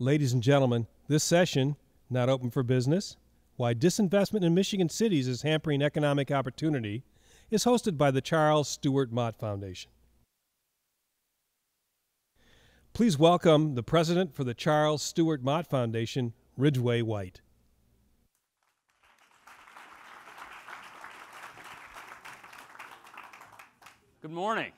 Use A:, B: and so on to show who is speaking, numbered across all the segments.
A: Ladies and gentlemen, this session, Not Open for Business, Why Disinvestment in Michigan Cities is Hampering Economic Opportunity, is hosted by the Charles Stewart Mott Foundation. Please welcome the president for the Charles Stewart Mott Foundation, Ridgway White.
B: Good morning.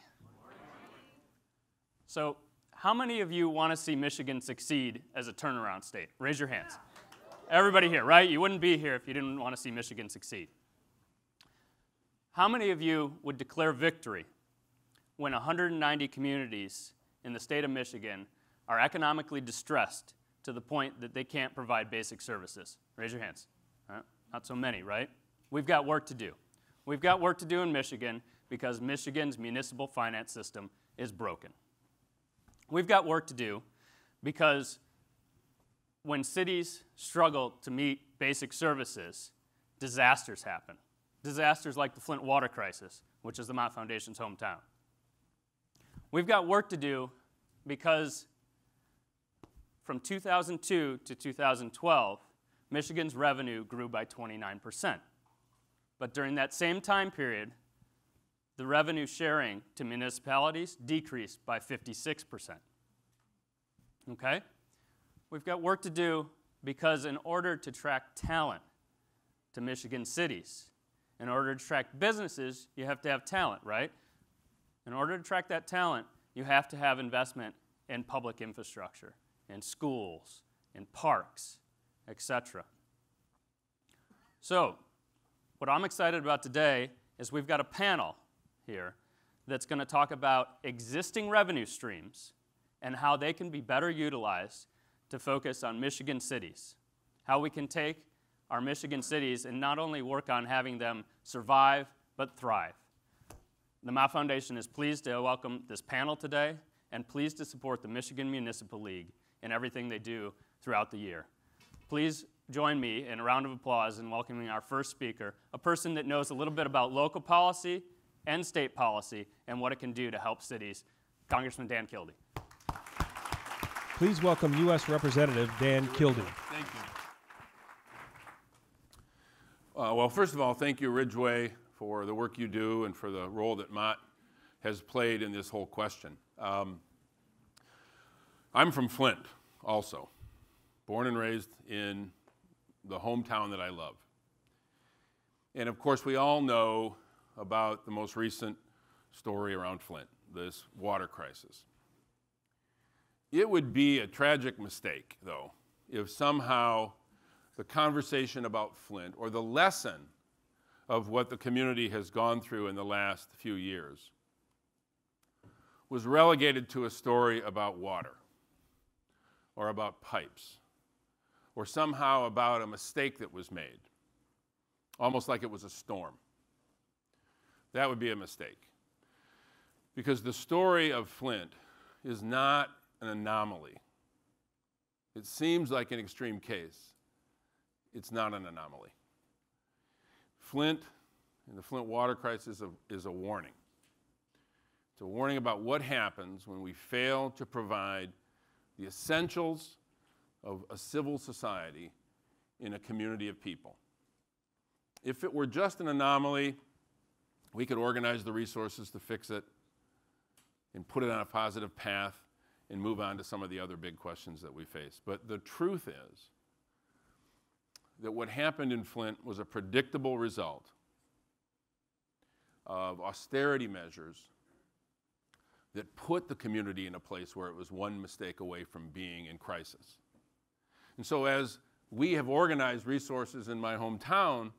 B: So, how many of you want to see Michigan succeed as a turnaround state? Raise your hands. Everybody here, right? You wouldn't be here if you didn't want to see Michigan succeed. How many of you would declare victory when 190 communities in the state of Michigan are economically distressed to the point that they can't provide basic services? Raise your hands. Not so many, right? We've got work to do. We've got work to do in Michigan because Michigan's municipal finance system is broken. We've got work to do because when cities struggle to meet basic services, disasters happen. Disasters like the Flint water crisis, which is the Mott Foundation's hometown. We've got work to do because from 2002 to 2012, Michigan's revenue grew by 29%. But during that same time period, the revenue sharing to municipalities decreased by 56%. Okay? We've got work to do because in order to attract talent to Michigan cities, in order to attract businesses, you have to have talent, right? In order to attract that talent, you have to have investment in public infrastructure, in schools, in parks, etc. So, what I'm excited about today is we've got a panel here that's going to talk about existing revenue streams and how they can be better utilized to focus on Michigan cities. How we can take our Michigan cities and not only work on having them survive, but thrive. The Mott Foundation is pleased to welcome this panel today and pleased to support the Michigan Municipal League in everything they do throughout the year. Please join me in a round of applause in welcoming our first speaker, a person that knows a little bit about local policy and state policy and what it can do to help cities, Congressman Dan Kildee.
A: Please welcome U.S. Representative Dan Kildee.
C: Thank you. Well, first of all, thank you, Ridgway, for the work you do and for the role that Mott has played in this whole question. I'm from Flint, also, born and raised in the hometown that I love. And of course, we all know about the most recent story around Flint, this water crisis. It would be a tragic mistake, though, if somehow the conversation about Flint or the lesson of what the community has gone through in the last few years was relegated to a story about water or about pipes or somehow about a mistake that was made, almost like it was a storm. That would be a mistake. Because the story of Flint is not an anomaly. It seems like an extreme case. It's not an anomaly. Flint and the Flint water crisis is a warning. It's a warning about what happens when we fail to provide the essentials of a civil society in a community of people. If it were just an anomaly, we could organize the resources to fix it and put it on a positive path and move on to some of the other big questions that we face. But the truth is that what happened in Flint was a predictable result of austerity measures that put the community in a place where it was one mistake away from being in crisis. And so as we have organized resources in my hometown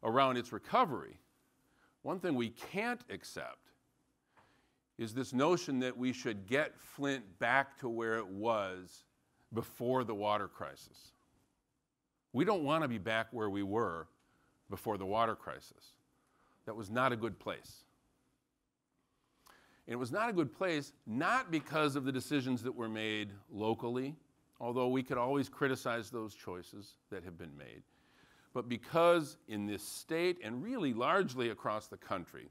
C: around its recovery, one thing we can't accept is this notion that we should get Flint back to where it was before the water crisis. We don't want to be back where we were before the water crisis. That was not a good place. And it was not a good place not because of the decisions that were made locally, although we could always criticize those choices that have been made, but because in this state and really largely across the country,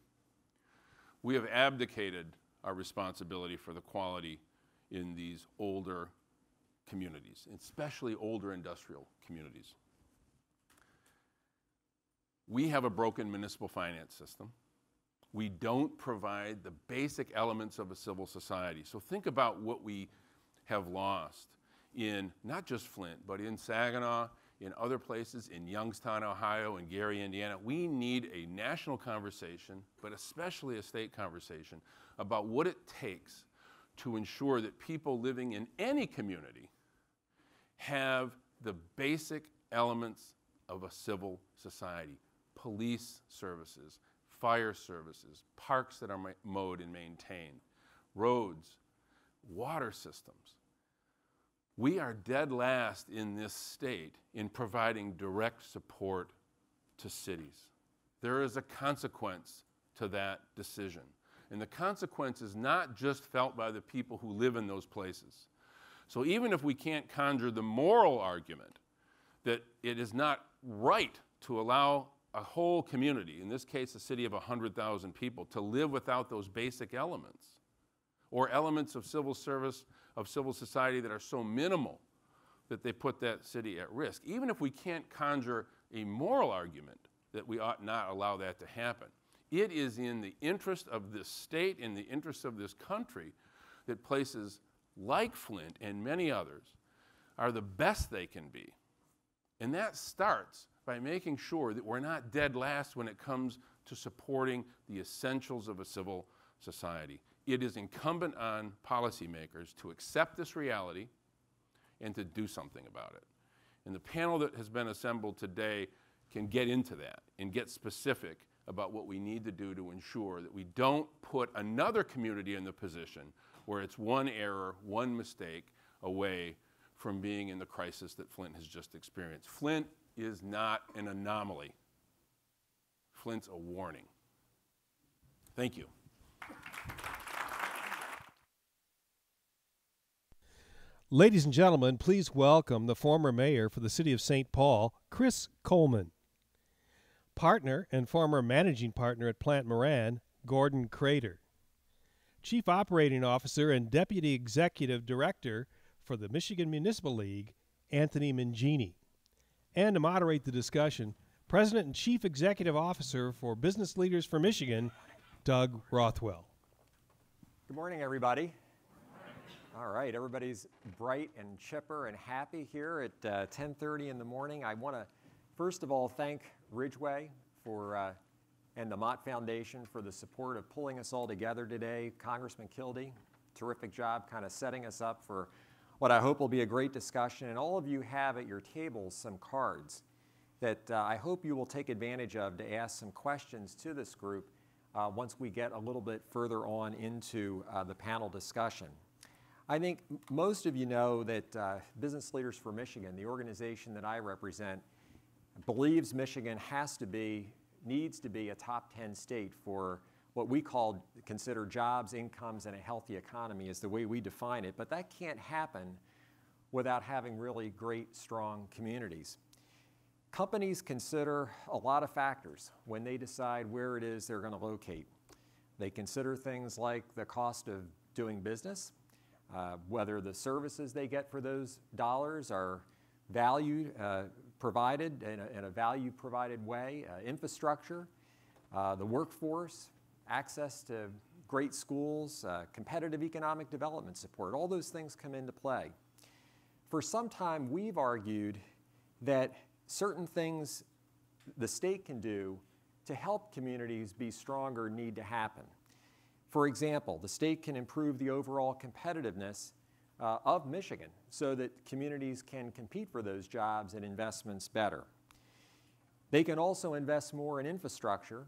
C: we have abdicated our responsibility for the quality in these older communities, especially older industrial communities. We have a broken municipal finance system. We don't provide the basic elements of a civil society. So think about what we have lost in not just Flint, but in Saginaw, in other places, in Youngstown, Ohio, and Gary, Indiana. We need a national conversation, but especially a state conversation, about what it takes to ensure that people living in any community have the basic elements of a civil society. Police services, fire services, parks that are mowed and maintained, roads, water systems. We are dead last in this state in providing direct support to cities. There is a consequence to that decision. And the consequence is not just felt by the people who live in those places. So even if we can't conjure the moral argument that it is not right to allow a whole community, in this case a city of 100,000 people, to live without those basic elements, or elements of civil service, of civil society that are so minimal that they put that city at risk. Even if we can't conjure a moral argument that we ought not allow that to happen, it is in the interest of this state, in the interest of this country, that places like Flint and many others are the best they can be. And that starts by making sure that we're not dead last when it comes to supporting the essentials of a civil society. It is incumbent on policymakers to accept this reality and to do something about it. And the panel that has been assembled today can get into that and get specific about what we need to do to ensure that we don't put another community in the position where it's one error, one mistake away from being in the crisis that Flint has just experienced. Flint is not an anomaly. Flint's a warning. Thank you.
A: Ladies and gentlemen, please welcome the former mayor for the city of St. Paul, Chris Coleman. Partner and former managing partner at Plante Moran, Gordon Krater. Chief Operating Officer and Deputy Executive Director for the Michigan Municipal League, Anthony Mangini. And to moderate the discussion, President and Chief Executive Officer for Business Leaders for Michigan, Doug Rothwell.
D: Good morning, everybody. All right, everybody's bright and chipper and happy here at 10:30 in the morning. I want to, first of all, thank Ridgway and the Mott Foundation for the support of pulling us all together today. Congressman Kildee, terrific job kind of setting us up for what I hope will be a great discussion. And all of you have at your tables some cards that I hope you will take advantage of to ask some questions to this group once we get a little bit further on into the panel discussion. I think most of you know that Business Leaders for Michigan, the organization that I represent, believes Michigan needs to be a top 10 state for what we consider jobs, incomes, and a healthy economy is the way we define it. But that can't happen without having really great, strong communities. Companies consider a lot of factors when they decide where it is they're going to locate. They consider things like the cost of doing business, whether the services they get for those dollars are valued, provided in a value-provided way, infrastructure, the workforce, access to great schools, competitive economic development support. All those things come into play. For some time, we've argued that certain things the state can do to help communities be stronger need to happen. For example, the state can improve the overall competitiveness of Michigan so that communities can compete for those jobs and investments better. They can also invest more in infrastructure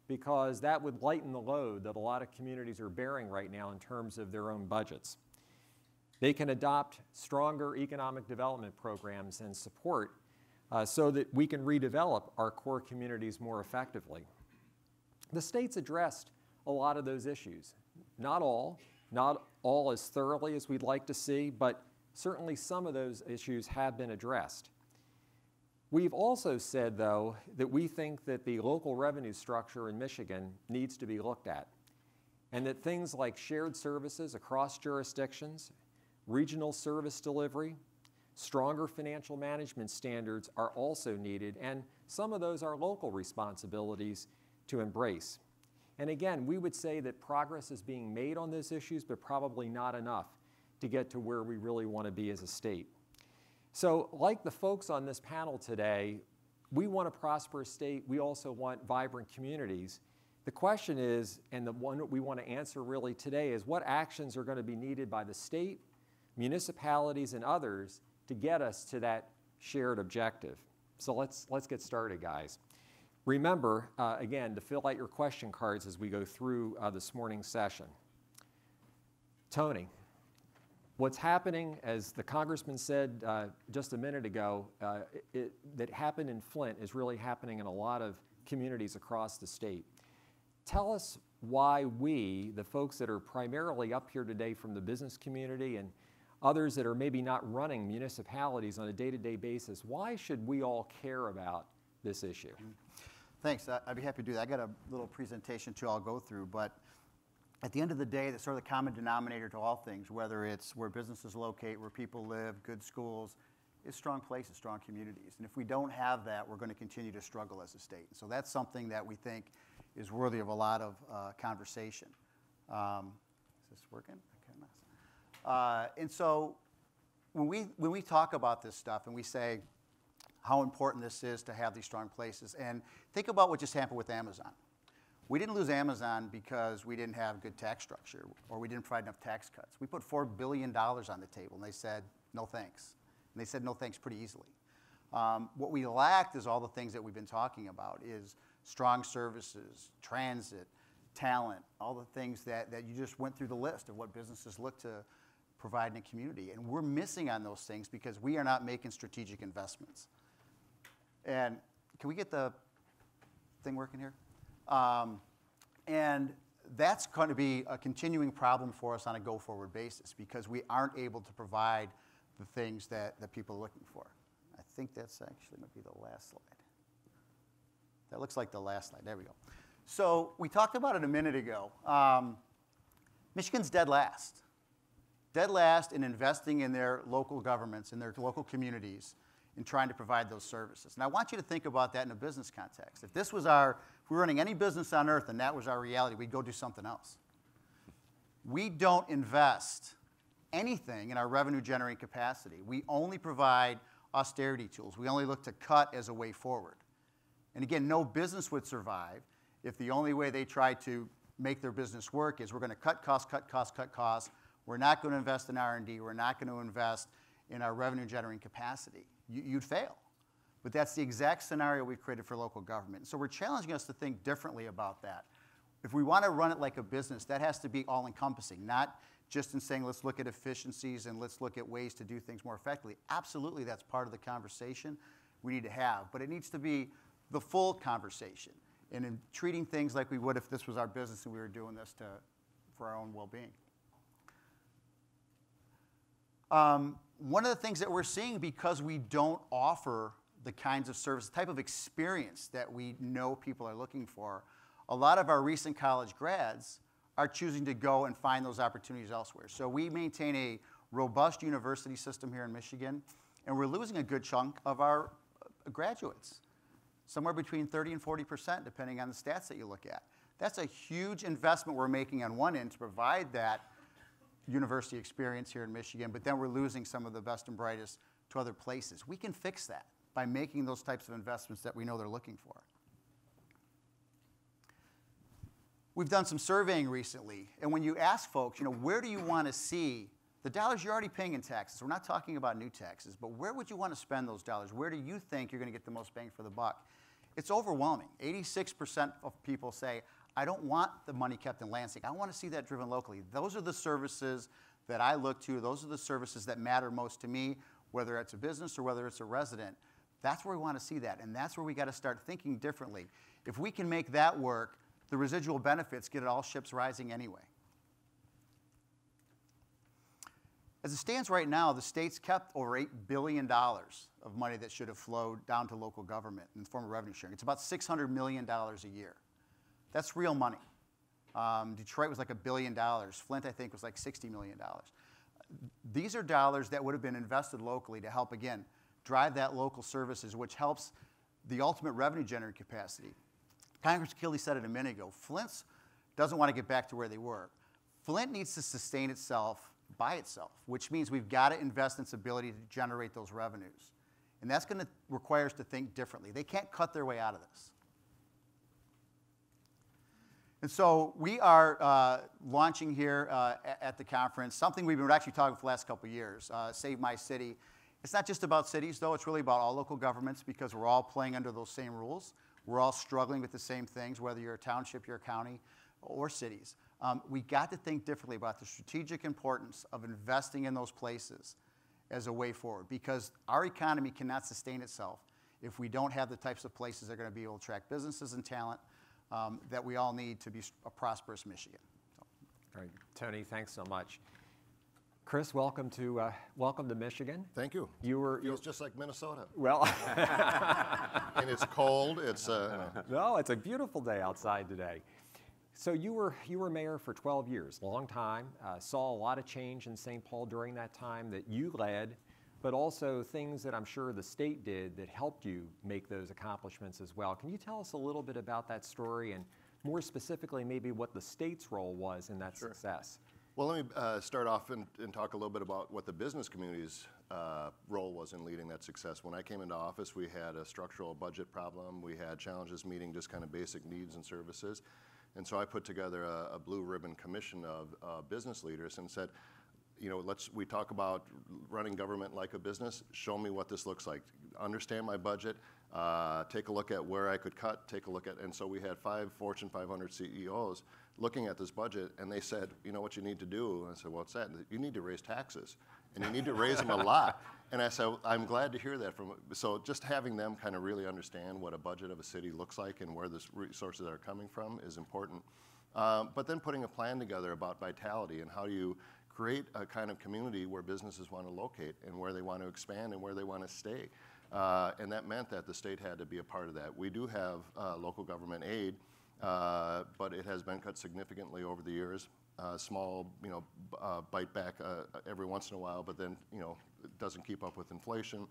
D: because that would lighten the load that a lot of communities are bearing right now in terms of their own budgets. They can adopt stronger economic development programs and support so that we can redevelop our core communities more effectively. The state's addressed a lot of those issues. Not all as thoroughly as we'd like to see, but certainly some of those issues have been addressed. We've also said, though, that we think that the local revenue structure in Michigan needs to be looked at, and that things like shared services across jurisdictions, regional service delivery, stronger financial management standards are also needed, and some of those are local responsibilities to embrace. And again, we would say that progress is being made on those issues, but probably not enough to get to where we really want to be as a state. So like the folks on this panel today, we want a prosperous state. We also want vibrant communities. The question is, and the one that we want to answer really today, is what actions are going to be needed by the state, municipalities, and others to get us to that shared objective. So let's get started, guys. Remember, again, to fill out your question cards as we go through this morning's session. Tony, what's happening, as the Congressman said just a minute ago, that happened in Flint is really happening in a lot of communities across the state. Tell us why we, the folks that are primarily up here today from the business community and others that are maybe not running municipalities on a day-to-day basis, why should we all care about this issue?
E: Thanks. I'd be happy to do that. I got a little presentation too I'll go through, but at the end of the day, the sort of the common denominator to all things, whether it's where businesses locate, where people live, good schools, is strong places, strong communities. And if we don't have that, we're going to continue to struggle as a state. So that's something that we think is worthy of a lot of conversation. Is this working? And so when we talk about this stuff and we say how important this is to have these strong places, and think about what just happened with Amazon. We didn't lose Amazon because we didn't have good tax structure or we didn't provide enough tax cuts. We put $4 billion on the table and they said, no thanks. And they said no thanks pretty easily. What we lacked is all the things that we've been talking about, is strong services, transit, talent, all the things that you just went through the list of what businesses look to provide in a community. And we're missing on those things because we are not making strategic investments. And can we get the thing working here? And that's going to be a continuing problem for us on a go-forward basis because we aren't able to provide the things that people are looking for. I think that's actually going to be the last slide. That looks like the last slide. There we go. So we talked about it a minute ago. Michigan's dead last. Dead last in investing in their local governments, in their local communities, in trying to provide those services. And I want you to think about that in a business context. If we were running any business on earth and that was our reality, we'd go do something else. We don't invest anything in our revenue generating capacity. We only provide austerity tools. We only look to cut as a way forward. And again, no business would survive if the only way they try to make their business work is we're going to cut costs, cut costs, cut costs. We're not going to invest in R&D. We're not going to invest in our revenue generating capacity. You'd fail. But that's the exact scenario we've created for local government. So we're challenging us to think differently about that. If we want to run it like a business, that has to be all-encompassing, not just in saying let's look at efficiencies and let's look at ways to do things more effectively. Absolutely, that's part of the conversation we need to have. But it needs to be the full conversation and in treating things like we would if this was our business and we were doing this for our own well-being. One of the things that we're seeing, because we don't offer the kinds of service, the type of experience that we know people are looking for, a lot of our recent college grads are choosing to go and find those opportunities elsewhere. So we maintain a robust university system here in Michigan, and we're losing a good chunk of our graduates, somewhere between 30 and 40%, depending on the stats that you look at. That's a huge investment we're making on one end to provide that university experience here in Michigan, but then we're losing some of the best and brightest to other places. We can fix that by making those types of investments that we know they're looking for. We've done some surveying recently, and when you ask folks, where do you want to see the dollars you're already paying in taxes? We're not talking about new taxes, but where would you want to spend those dollars? Where do you think you're going to get the most bang for the buck? It's overwhelming. 86% of people say, I don't want the money kept in Lansing. I want to see that driven locally. Those are the services that I look to. Those are the services that matter most to me, whether it's a business or whether it's a resident. That's where we want to see that, and that's where we got to start thinking differently. If we can make that work, the residual benefits get all ships rising anyway. As it stands right now, the state's kept over $8 billion of money that should have flowed down to local government in the form of revenue sharing. It's about $600 million a year. That's real money. Detroit was like $1 billion. Flint, I think, was like $60 million. these are dollars that would have been invested locally to help, again, drive that local services, which helps the ultimate revenue generating capacity. Congressman Kildee said it a minute ago. Flint doesn't want to get back to where they were. Flint needs to sustain itself by itself, which means we've got to invest in its ability to generate those revenues. And that's going to require us to think differently. They can't cut their way out of this. And so we are launching here at the conference something we've been actually talking for the last couple of years, Save My City. It's not just about cities, though. It's really about all local governments because we're all playing under those same rules. We're all struggling with the same things, whether you're a township, you're a county, or cities. We got to think differently about the strategic importance of investing in those places as a way forward because our economy cannot sustain itself if we don't have the types of places that are going to be able to attract businesses and talent that we all need to be a prosperous Michigan. So.
D: All right, Tony, thanks so much. Chris, welcome to Michigan.
F: Thank you. Feels just like Minnesota.
D: Well,
F: and it's cold. It's
D: no, it's a beautiful day outside today. So you were mayor for 12 years, long time. Saw a lot of change in St. Paul during that time that you led, but also things that I'm sure the state did that helped you make those accomplishments as well. Can you tell us a little bit about that story and more specifically maybe what the state's role was in that success?
F: Well, let me start off and talk a little bit about what the business community's role was in leading that success. When I came into office, we had a structural budget problem. We had challenges meeting just kind of basic needs and services. And so I put together a blue ribbon commission of business leaders and said, you know, we talk about running government like a business. Show me what this looks like. Understand my budget. Take a look at where I could cut. Take a look at, and so we had 5 Fortune 500 CEOs looking at this budget, and they said, you know what you need to do? And I said, what's that? You need to raise taxes, and you need to raise them a lot. And I said, I'm glad to hear that so just having them kind of really understand what a budget of a city looks like and where the resources are coming from is important. But then putting a plan together about vitality and how do you create a kind of community where businesses want to locate and where they want to expand and where they want to stay. And that meant that the state had to be a part of that. We do have local government aid, but it has been cut significantly over the years. Small, bite back every once in a while, but then, it doesn't keep up with inflation.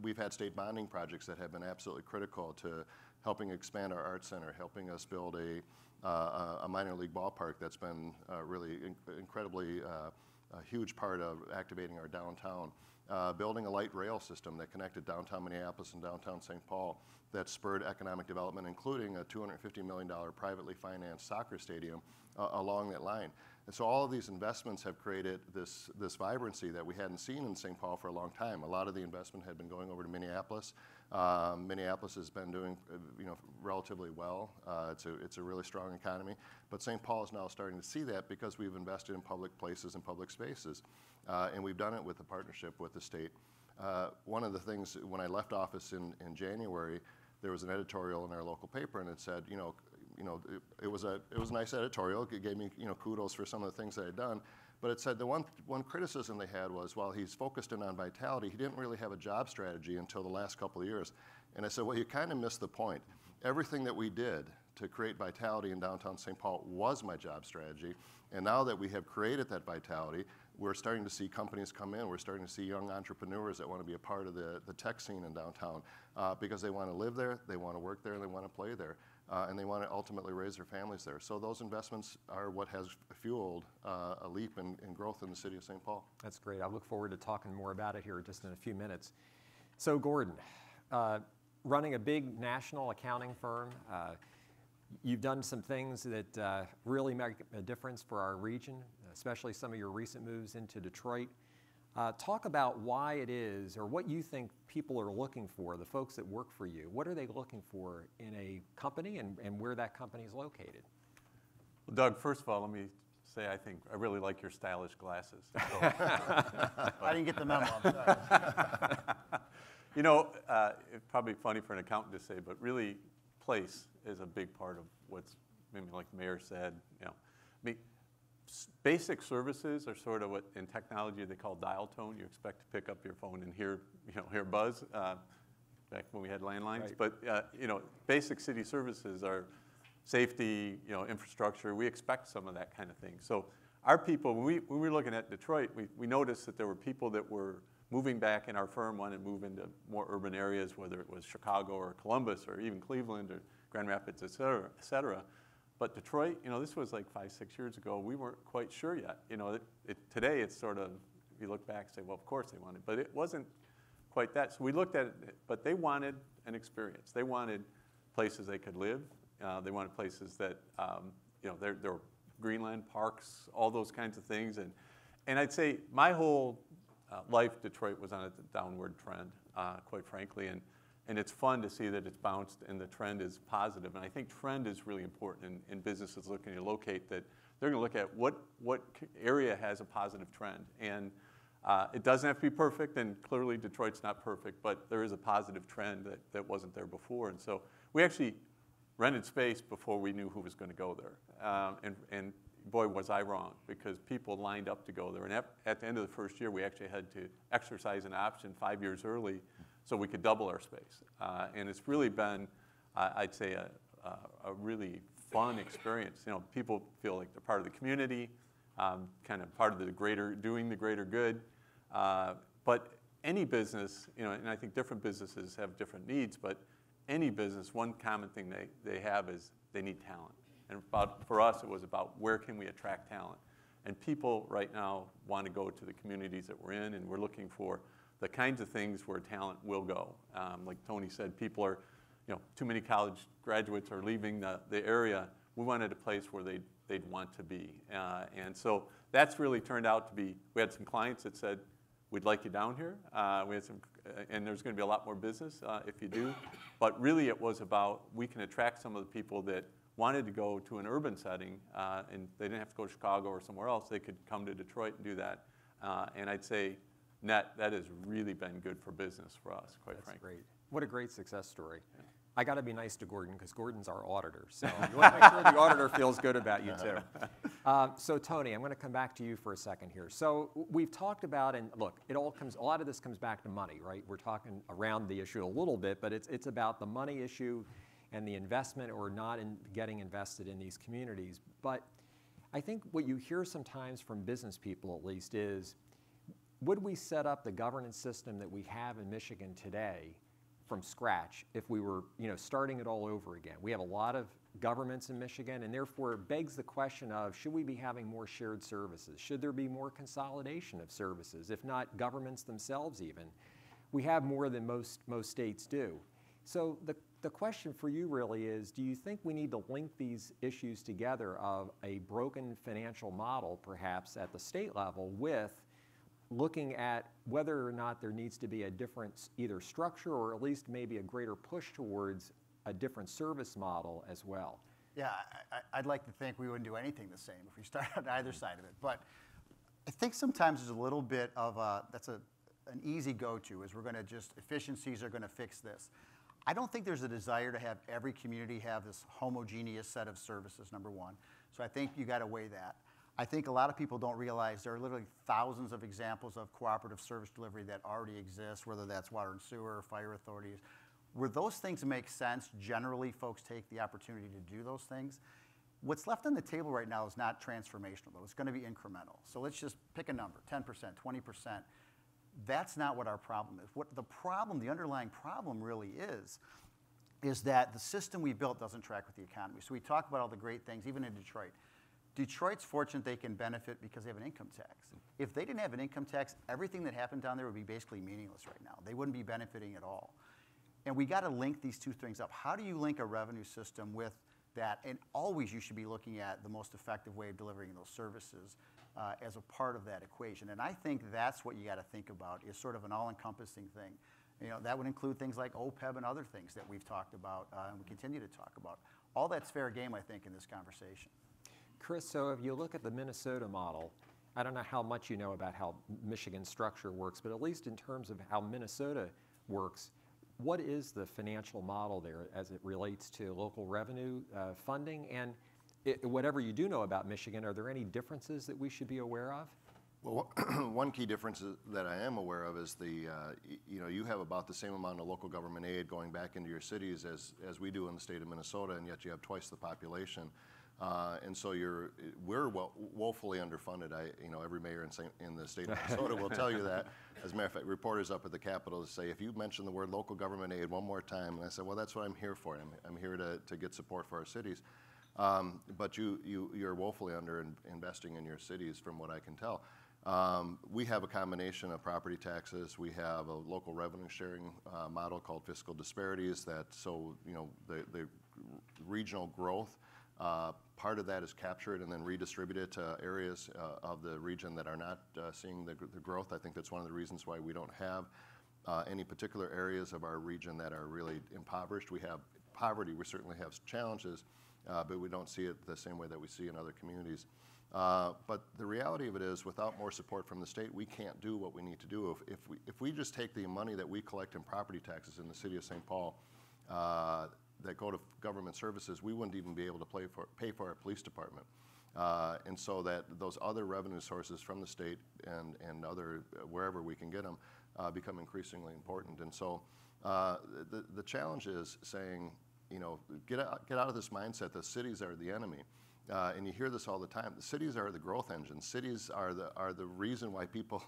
F: We've had state bonding projects that have been absolutely critical to helping expand our arts center, helping us build a minor league ballpark that's been really incredibly a huge part of activating our downtown. Building a light rail system that connected downtown Minneapolis and downtown St. Paul that spurred economic development, including a $250 million privately financed soccer stadium along that line. And so all of these investments have created this vibrancy that we hadn't seen in St. Paul for a long time. A lot of the investment had been going over to Minneapolis. Minneapolis has been doing relatively well. It's a really strong economy. But St. Paul is now starting to see that because we've invested in public places and public spaces. And we've done it with a partnership with the state. One of the things, when I left office in January, there was an editorial in our local paper, and it said, it was a nice editorial. It gave me kudos for some of the things that I had done. But it said the one criticism they had was, while he's focused in on vitality, he didn't really have a job strategy until the last couple of years. And I said, well, you kind of missed the point. Everything that we did to create vitality in downtown St. Paul was my job strategy. And now that we have created that vitality, we're starting to see companies come in. We're starting to see young entrepreneurs that want to be a part of the tech scene in downtown because they want to live there, they want to work there, and they want to play there. And they want to ultimately raise their families there. So those investments are what has fueled a leap in growth in the city of St. Paul.
D: That's great. I look forward to talking more about it here just in a few minutes. So Gordon, running a big national accounting firm, you've done some things that really make a difference for our region, especially some of your recent moves into Detroit. Talk about why it is, or what you think people are looking for, the folks that work for you. What are they looking for in a company and where that company is located?
G: Well, Doug, first of all, let me say I really like your stylish glasses. So.
E: I didn't get the memo.
G: It's probably funny for an accountant to say, but really place is a big part of what's, maybe like the mayor said, basic services are sort of what in technology they call dial tone. You expect to pick up your phone and hear buzz, back when we had landlines. Right. But basic city services are safety, infrastructure. We expect some of that kind of thing. So our people, when we were looking at Detroit, we noticed that there were people that were moving back in our firm, wanted to move into more urban areas, whether it was Chicago or Columbus or even Cleveland or Grand Rapids, et cetera, et cetera. But Detroit, this was like 5, 6 years ago. We weren't quite sure yet. Today it's sort of, if you look back and say, well, of course they wanted, but it wasn't quite that. So we looked at it, but they wanted an experience. They wanted places they could live. They wanted places that, there were Greenland, parks, all those kinds of things. And I'd say my whole life, Detroit was on a downward trend, quite frankly. And it's fun to see that it's bounced and the trend is positive. And I think trend is really important in businesses looking to locate that. They're going to look at what area has a positive trend. And it doesn't have to be perfect, and clearly Detroit's not perfect, but there is a positive trend that wasn't there before. And so we actually rented space before we knew who was going to go there. And boy, was I wrong, because people lined up to go there. And at the end of the first year, we actually had to exercise an option 5 years early so we could double our space. And it's really been, I'd say, a really fun experience. People feel like they're part of the community, kind of part of doing the greater good. But any business, and I think different businesses have different needs, but any business, one common thing they have is they need talent. And for us, it was about where can we attract talent. And people right now want to go to the communities that we're in, and we're looking for the kinds of things where talent will go. Like Tony said, people are, too many college graduates are leaving the area. We wanted a place where they'd want to be. And so that's really turned out to be, we had some clients that said, we'd like you down here. We had and there's going to be a lot more business if you do. But really it was about, we can attract some of the people that wanted to go to an urban setting, and they didn't have to go to Chicago or somewhere else. They could come to Detroit and do that. And I'd say, net, that has really been good for business for us, quite frankly.
D: That's great. What a great success story. Yeah. I got to be nice to Gordon, because Gordon's our auditor. So you want to make sure the auditor feels good about you, too. So Tony, I'm going to come back to you for a second here. So we've talked about, and look, a lot of this comes back to money, right? We're talking around the issue a little bit, but it's about the money issue and the investment or not in getting invested in these communities. But I think what you hear sometimes from business people, at least, is would we set up the governance system that we have in Michigan today from scratch if we were, starting it all over again? We have a lot of governments in Michigan, and therefore it begs the question of, should we be having more shared services? Should there be more consolidation of services, if not governments themselves even? We have more than most states do. So the question for you really is, do you think we need to link these issues together of a broken financial model, perhaps at the state level, with looking at whether or not there needs to be a different either structure or at least maybe a greater push towards a different service model as well?
E: Yeah, I'd like to think we wouldn't do anything the same if we start on either side of it. But I think sometimes there's a little bit of an easy go-to, is we're going to just, efficiencies are going to fix this. I don't think there's a desire to have every community have this homogeneous set of services, number one. So I think you got to weigh that. I think a lot of people don't realize there are literally thousands of examples of cooperative service delivery that already exist, whether that's water and sewer, fire authorities. Where those things make sense, generally folks take the opportunity to do those things. What's left on the table right now is not transformational, though. It's going to be incremental. So let's just pick a number, 10%, 20%. That's not what our problem is. What the problem, the underlying problem really is that the system we built doesn't track with the economy. So we talk about all the great things, even in Detroit. Detroit's fortunate they can benefit because they have an income tax. If they didn't have an income tax, everything that happened down there would be basically meaningless right now. They wouldn't be benefiting at all. And we got to link these two things up. How do you link a revenue system with that? And always you should be looking at the most effective way of delivering those services as a part of that equation. And I think that's what you got to think about, is sort of an all-encompassing thing. That would include things like OPEB and other things that we've talked about and we continue to talk about. All that's fair game, I think, in this conversation.
D: Chris, so if you look at the Minnesota model, I don't know how much you know about how Michigan's structure works, but at least in terms of how Minnesota works, what is the financial model there as it relates to local revenue funding? And whatever you do know about Michigan, are there any differences that we should be aware of?
F: Well, one key difference that I am aware of is you have about the same amount of local government aid going back into your cities as we do in the state of Minnesota, and yet you have twice the population. And so we're woefully underfunded. Every mayor in the state of Minnesota will tell you that. As a matter of fact, reporters up at the Capitol say, if you mention the word local government aid one more time, and I said, well, that's what I'm here for. I'm here to get support for our cities. But you're woefully under investing in your cities, from what I can tell. We have a combination of property taxes. We have a local revenue sharing model called fiscal disparities. The regional growth, part of that is captured and then redistributed to areas of the region that are not seeing the growth. I think that's one of the reasons why we don't have any particular areas of our region that are really impoverished. We have poverty, we certainly have if but we don't see it the same way that we see in other communities. But the reality of it is, without more support from the state, we can't do what we need to do. If we just take the money that we collect in property taxes in the city of St. Paul that go to government services, we wouldn't even be able to pay for our police department. And so that those other revenue sources from the state and other wherever we can get them become increasingly important. And so the challenge is saying, get out of this mindset that cities are the enemy. And you hear this all the time. The cities are the growth engines. Cities are the reason why people,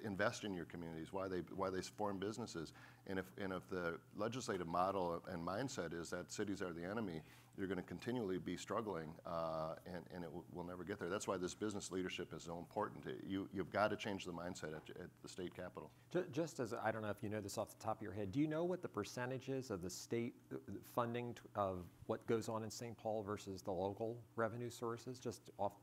F: invest in your communities, why they form businesses. And if the legislative model and mindset is that cities are the enemy, you're going to continually be struggling, and it will never get there. That's why this business leadership is so important. You've got to change the mindset at the state capitol.
D: Just as, I don't know if you know this off the top of your head, do you know what the percentage is of the state funding of what goes on in St. Paul versus the local revenue sources, just offhand?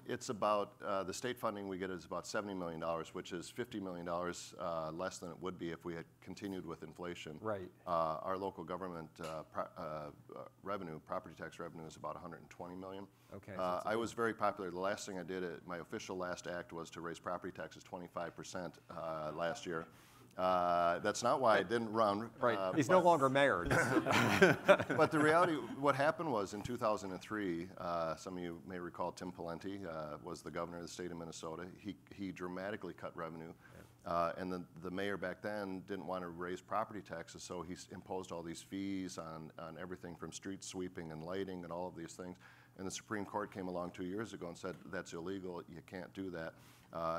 F: It's about, the state funding we get is about $70 million, which is $50 million less than it would be if we had continued with inflation.
D: Right.
F: Our local government property tax revenue is about $120 million.
D: Okay.
F: I was very popular. The last thing I did, my official last act was to raise property taxes 25% last year. That's not why I didn't run.
D: Right. He's no longer mayor.
F: But the reality, what happened was in 2003, some of you may recall Tim Plante was the governor of the state of Minnesota. He dramatically cut revenue. And the mayor back then didn't want to raise property taxes, so he imposed all these fees on everything from street sweeping and lighting and all of these things. And the Supreme Court came along 2 years ago and said, that's illegal, you can't do that.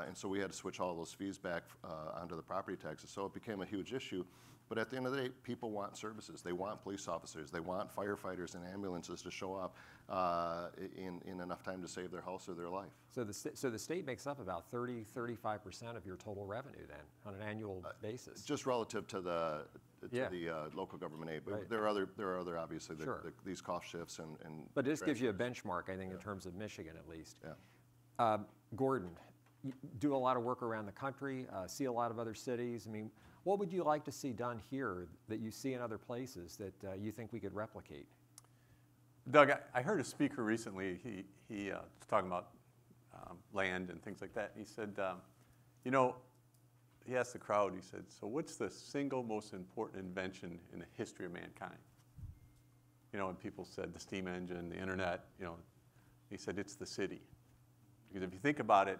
F: And so we had to switch all those fees back onto the property taxes. So it became a huge issue. But at the end of the day, people want services. They want police officers. They want firefighters and ambulances to show up in enough time to save their house or their life.
D: So the state makes up about 35% of your total revenue then, on an annual basis.
F: Just relative to the local government aid. But
D: right.
F: there are other obviously,
D: sure.
F: These cost shifts and
D: but this gives you a benchmark, I think, in terms of Michigan at least.
F: Yeah.
D: Gordon, you do a lot of work around the country, see a lot of other cities. I mean, what would you like to see done here that you see in other places that you think we could replicate?
G: Doug, I heard a speaker recently. He was talking about land and things like that. He said, he asked the crowd, he said, so what's the single most important invention in the history of mankind? And people said the steam engine, the internet, he said it's the city. Because if you think about it,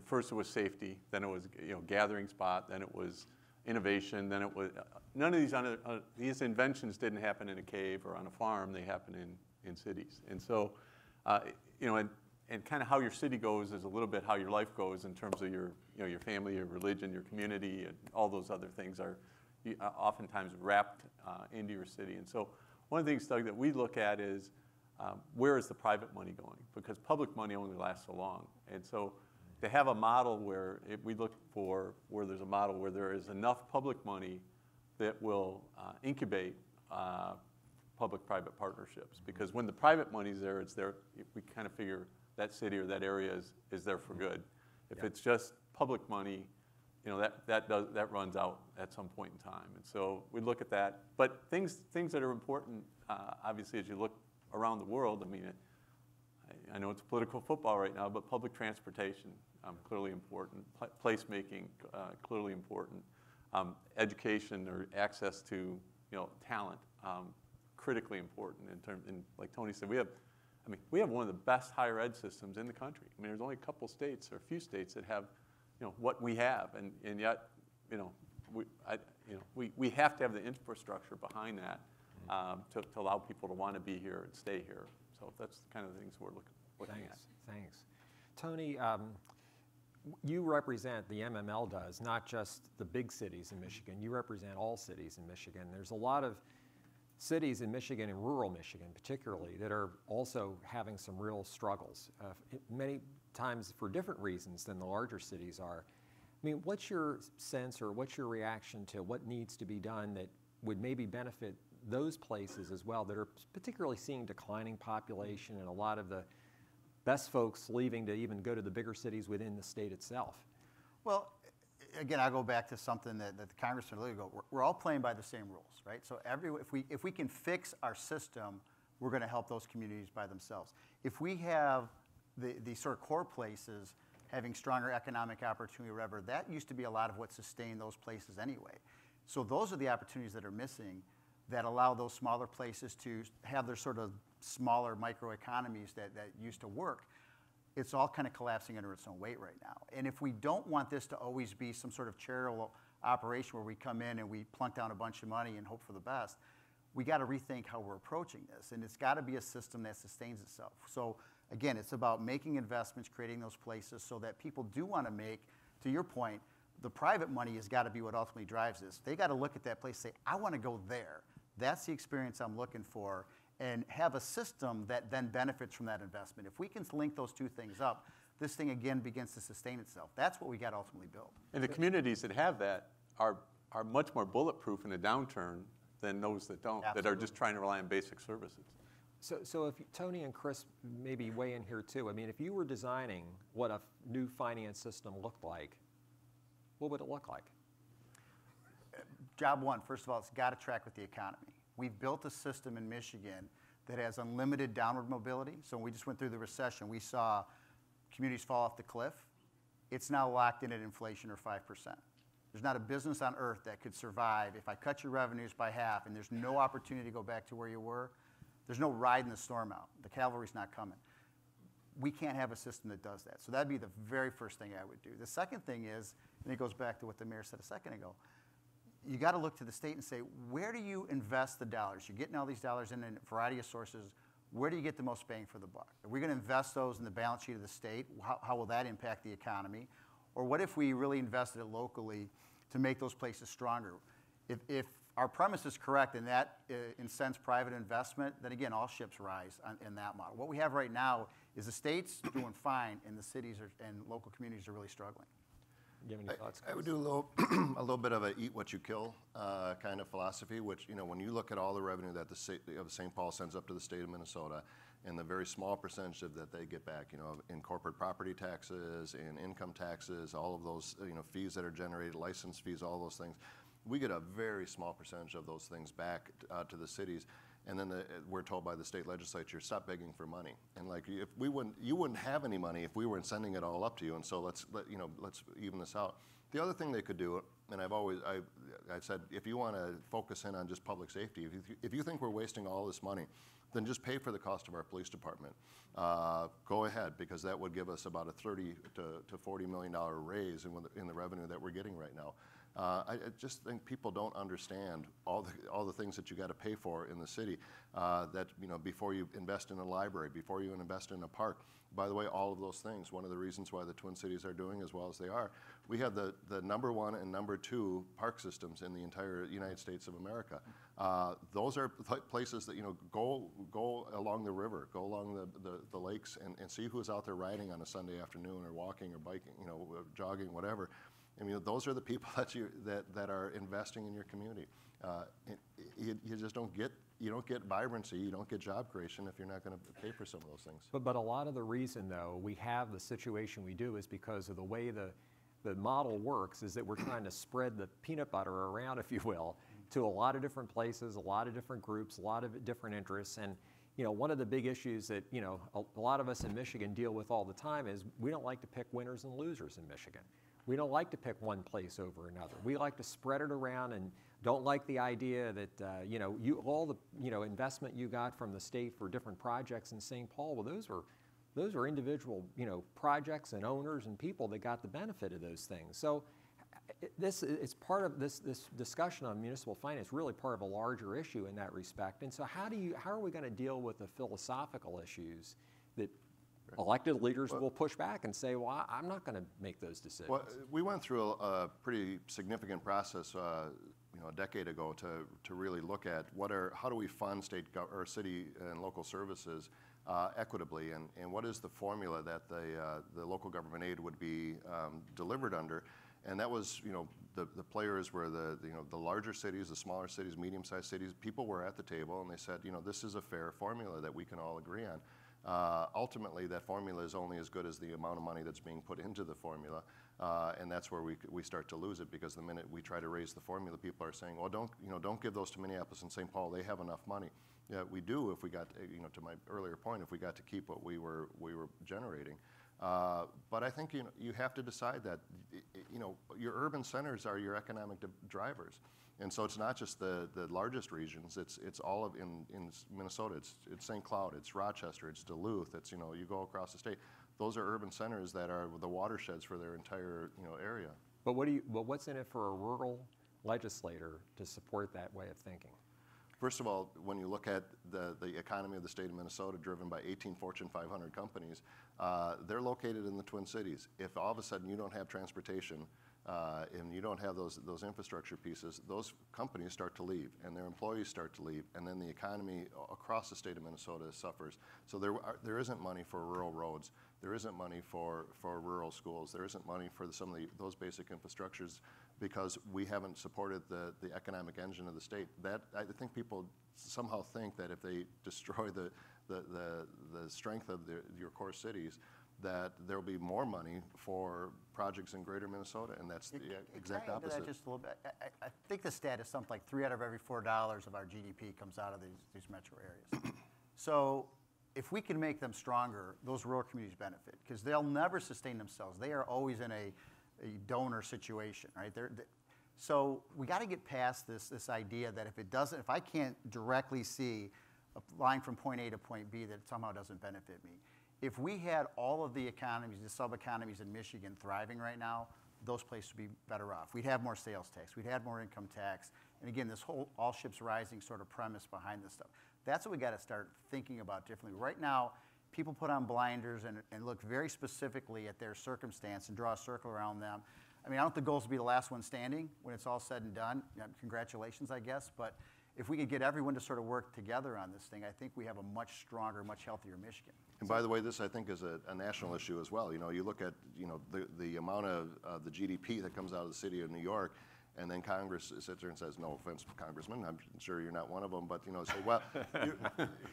G: first it was safety, then it was gathering spot, then it was innovation, then it was none of these inventions didn't happen in a cave or on a farm. They happen in cities. And so, and kind of how your city goes is a little bit how your life goes in terms of your family, your religion, your community, and all those other things are oftentimes wrapped into your city. And so, one of the things, Doug, that we look at is where is the private money going? Because public money only lasts so long. And so to have a model where we look for where there's a model where there is enough public money that will incubate public-private partnerships. Because when the private money's there, it's there. We kind of figure that city or that area is there for good. If it's just public money, that runs out at some point in time. And so we look at that. But things that are important, obviously, as you look around the world, I mean, I know it's political football right now, but public transportation, clearly important. Placemaking, clearly important. Education or access to talent, critically important in terms. And like Tony said, we have one of the best higher ed systems in the country. I mean, there's only a couple states or a few states that have what we have, and yet we have to have the infrastructure behind that to allow people to want to be here and stay here. So that's the kind of things we're looking at.
D: Thanks. Tony, you represent, the MML does, not just the big cities in Michigan. You represent all cities in Michigan. There's a lot of cities in Michigan and rural Michigan particularly that are also having some real struggles, many times for different reasons than the larger cities are. I mean, what's your sense or what's your reaction to what needs to be done that would maybe benefit those places as well that are particularly seeing declining population and a lot of the best folks leaving to even go to the bigger cities within the state itself?
E: Well, again, I go back to something that the Congressman alluded to. We're all playing by the same rules, right? So if we can fix our system, we're going to help those communities by themselves. If we have the sort of core places having stronger economic opportunity or whatever, that used to be a lot of what sustained those places anyway. So those are the opportunities that are missing that allow those smaller places to have their sort of smaller microeconomies that used to work. It's all kind of collapsing under its own weight right now. And if we don't want this to always be some sort of charitable operation where we come in and we plunk down a bunch of money and hope for the best, we got to rethink how we're approaching this. And it's got to be a system that sustains itself. So again, it's about making investments, creating those places so that people do want to make, to your point, the private money has got to be what ultimately drives this. They got to look at that place and say, I want to go there. That's the experience I'm looking for, and have a system that then benefits from that investment. If we can link those two things up, this thing again begins to sustain itself. That's what we got to ultimately build.
G: And the communities that have that are much more bulletproof in a downturn than those that don't,
E: Absolutely.
G: that are just trying to rely on basic services.
D: So if Tony and Chris maybe weigh in here too, I mean, if you were designing what a new finance system looked like, what would it look like?
E: Job one, first of all, it's got to track with the economy. We've built a system in Michigan that has unlimited downward mobility. So when we just went through the recession, we saw communities fall off the cliff. It's now locked in at inflation or 5%. There's not a business on earth that could survive if I cut your revenues by half and there's no opportunity to go back to where you were. There's no riding the storm out. The cavalry's not coming. We can't have a system that does that. So that'd be the very first thing I would do. The second thing is, and it goes back to what the mayor said a second ago, you got to look to the state and say, where do you invest the dollars? You're getting all these dollars in a variety of sources. Where do you get the most bang for the buck? Are we going to invest those in the balance sheet of the state? How will that impact the economy? Or what if we really invested it locally to make those places stronger? If our premise is correct and that incents private investment, then again, all ships rise in that model. What we have right now is the state's doing fine and the cities and local communities are really struggling.
D: Do you have any thoughts, Chris?
F: I would do a little bit of a eat what you kill kind of philosophy, which, you know, when you look at all the revenue that the state of St. Paul sends up to the state of Minnesota and the very small percentage that they get back, you know, in corporate property taxes, in income taxes, all of those, you know, fees that are generated, license fees, all those things, we get a very small percentage of those things back to the cities. And then we're told by the state legislature, stop begging for money. And like, if you wouldn't have any money if we weren't sending it all up to you. And so let's even this out. The other thing they could do, and I've said, if you want to focus in on just public safety, if you think we're wasting all this money, then just pay for the cost of our police department. Go ahead, because that would give us about a $30 to $40 million raise in the revenue that we're getting right now. I just think people don't understand all the things that you got to pay for in the city. That, you know, before you invest in a library, before you invest in a park. By the way, all of those things. One of the reasons why the Twin Cities are doing as well as they are, we have the #1 and #2 park systems in the entire United States of America. Those are places that, you know, go along the river, go along the lakes, and see who's out there riding on a Sunday afternoon or walking or biking, you know, jogging, whatever. I mean, those are the people that are investing in your community. You just don't get vibrancy, you don't get job creation if you're not going to pay for some of those things.
D: But a lot of the reason, though, we have the situation we do is because of the way the model works is that we're trying to spread the peanut butter around, if you will, to a lot of different places, a lot of different groups, a lot of different interests. And, you know, one of the big issues that, you know, a lot of us in Michigan deal with all the time is we don't like to pick winners and losers in Michigan. We don't like to pick one place over another. We like to spread it around and don't like the idea that, you know, all the, you know, investment you got from the state for different projects in St. Paul, well, those are individual, you know, projects and owners and people that got the benefit of those things. So this is part of this discussion on municipal finance, really part of a larger issue in that respect. And so how are we going to deal with the philosophical issues that elected leaders will push back and say, well, I'm not going to make those decisions?
F: Well, we went through a pretty significant process a decade ago to really look at how do we fund state or city and local services equitably, and what is the formula that the local government aid would be delivered under. And that was, the players were the larger cities, the smaller cities, medium-sized cities. People were at the table and they said, this is a fair formula that we can all agree on. Ultimately, that formula is only as good as the amount of money that's being put into the formula, and that's where we start to lose it, because the minute we try to raise the formula, people are saying, well, don't give those to Minneapolis and St. Paul. They have enough money. Yeah, we do if we got, to my earlier point, if we got to keep what we were generating. But I think you have to decide that your urban centers are your economic drivers, and so it's not just the largest regions. It's all of in Minnesota. It's St. Cloud. It's Rochester. It's Duluth. It's you go across the state. Those are urban centers that are the watersheds for their entire area.
D: But what's in it for a rural legislator to support that way of thinking?
F: First of all, when you look at the economy of the state of Minnesota, driven by 18 Fortune 500 companies, they're located in the Twin Cities. If all of a sudden you don't have transportation and you don't have those infrastructure pieces, those companies start to leave and their employees start to leave, and then the economy across the state of Minnesota suffers. So there isn't money for rural roads. There isn't money for rural schools. There isn't money for some of those basic infrastructures, because we haven't supported the economic engine of the state. That I think people somehow think that if they destroy the strength of your core cities, that there'll be more money for projects in greater Minnesota, and that's the exact opposite.
E: That just a little bit. I think the stat is something like 3 out of every $4 of our GDP comes out of these metro areas. So if we can make them stronger, those rural communities benefit, because they'll never sustain themselves. They are always in a donor situation, right? So we got to get past this idea that if I can't directly see a line from point A to point B, that it somehow doesn't benefit me. If we had all of the economies, the sub-economies in Michigan thriving right now, those places would be better off. We'd have more sales tax. We'd have more income tax. And again, this whole all ships rising sort of premise behind this stuff. That's what we got to start thinking about differently. Right now, people put on blinders and look very specifically at their circumstance and draw a circle around them. I mean, I don't think the goal is to be the last one standing when it's all said and done. Congratulations, I guess. But if we could get everyone to sort of work together on this thing, I think we have a much stronger, much healthier Michigan.
F: And by the way, this I think is a national issue as well. You look at the amount of the GDP that comes out of the city of New York, and then Congress sits there and says, "No offense, Congressman, I'm sure you're not one of them," but say,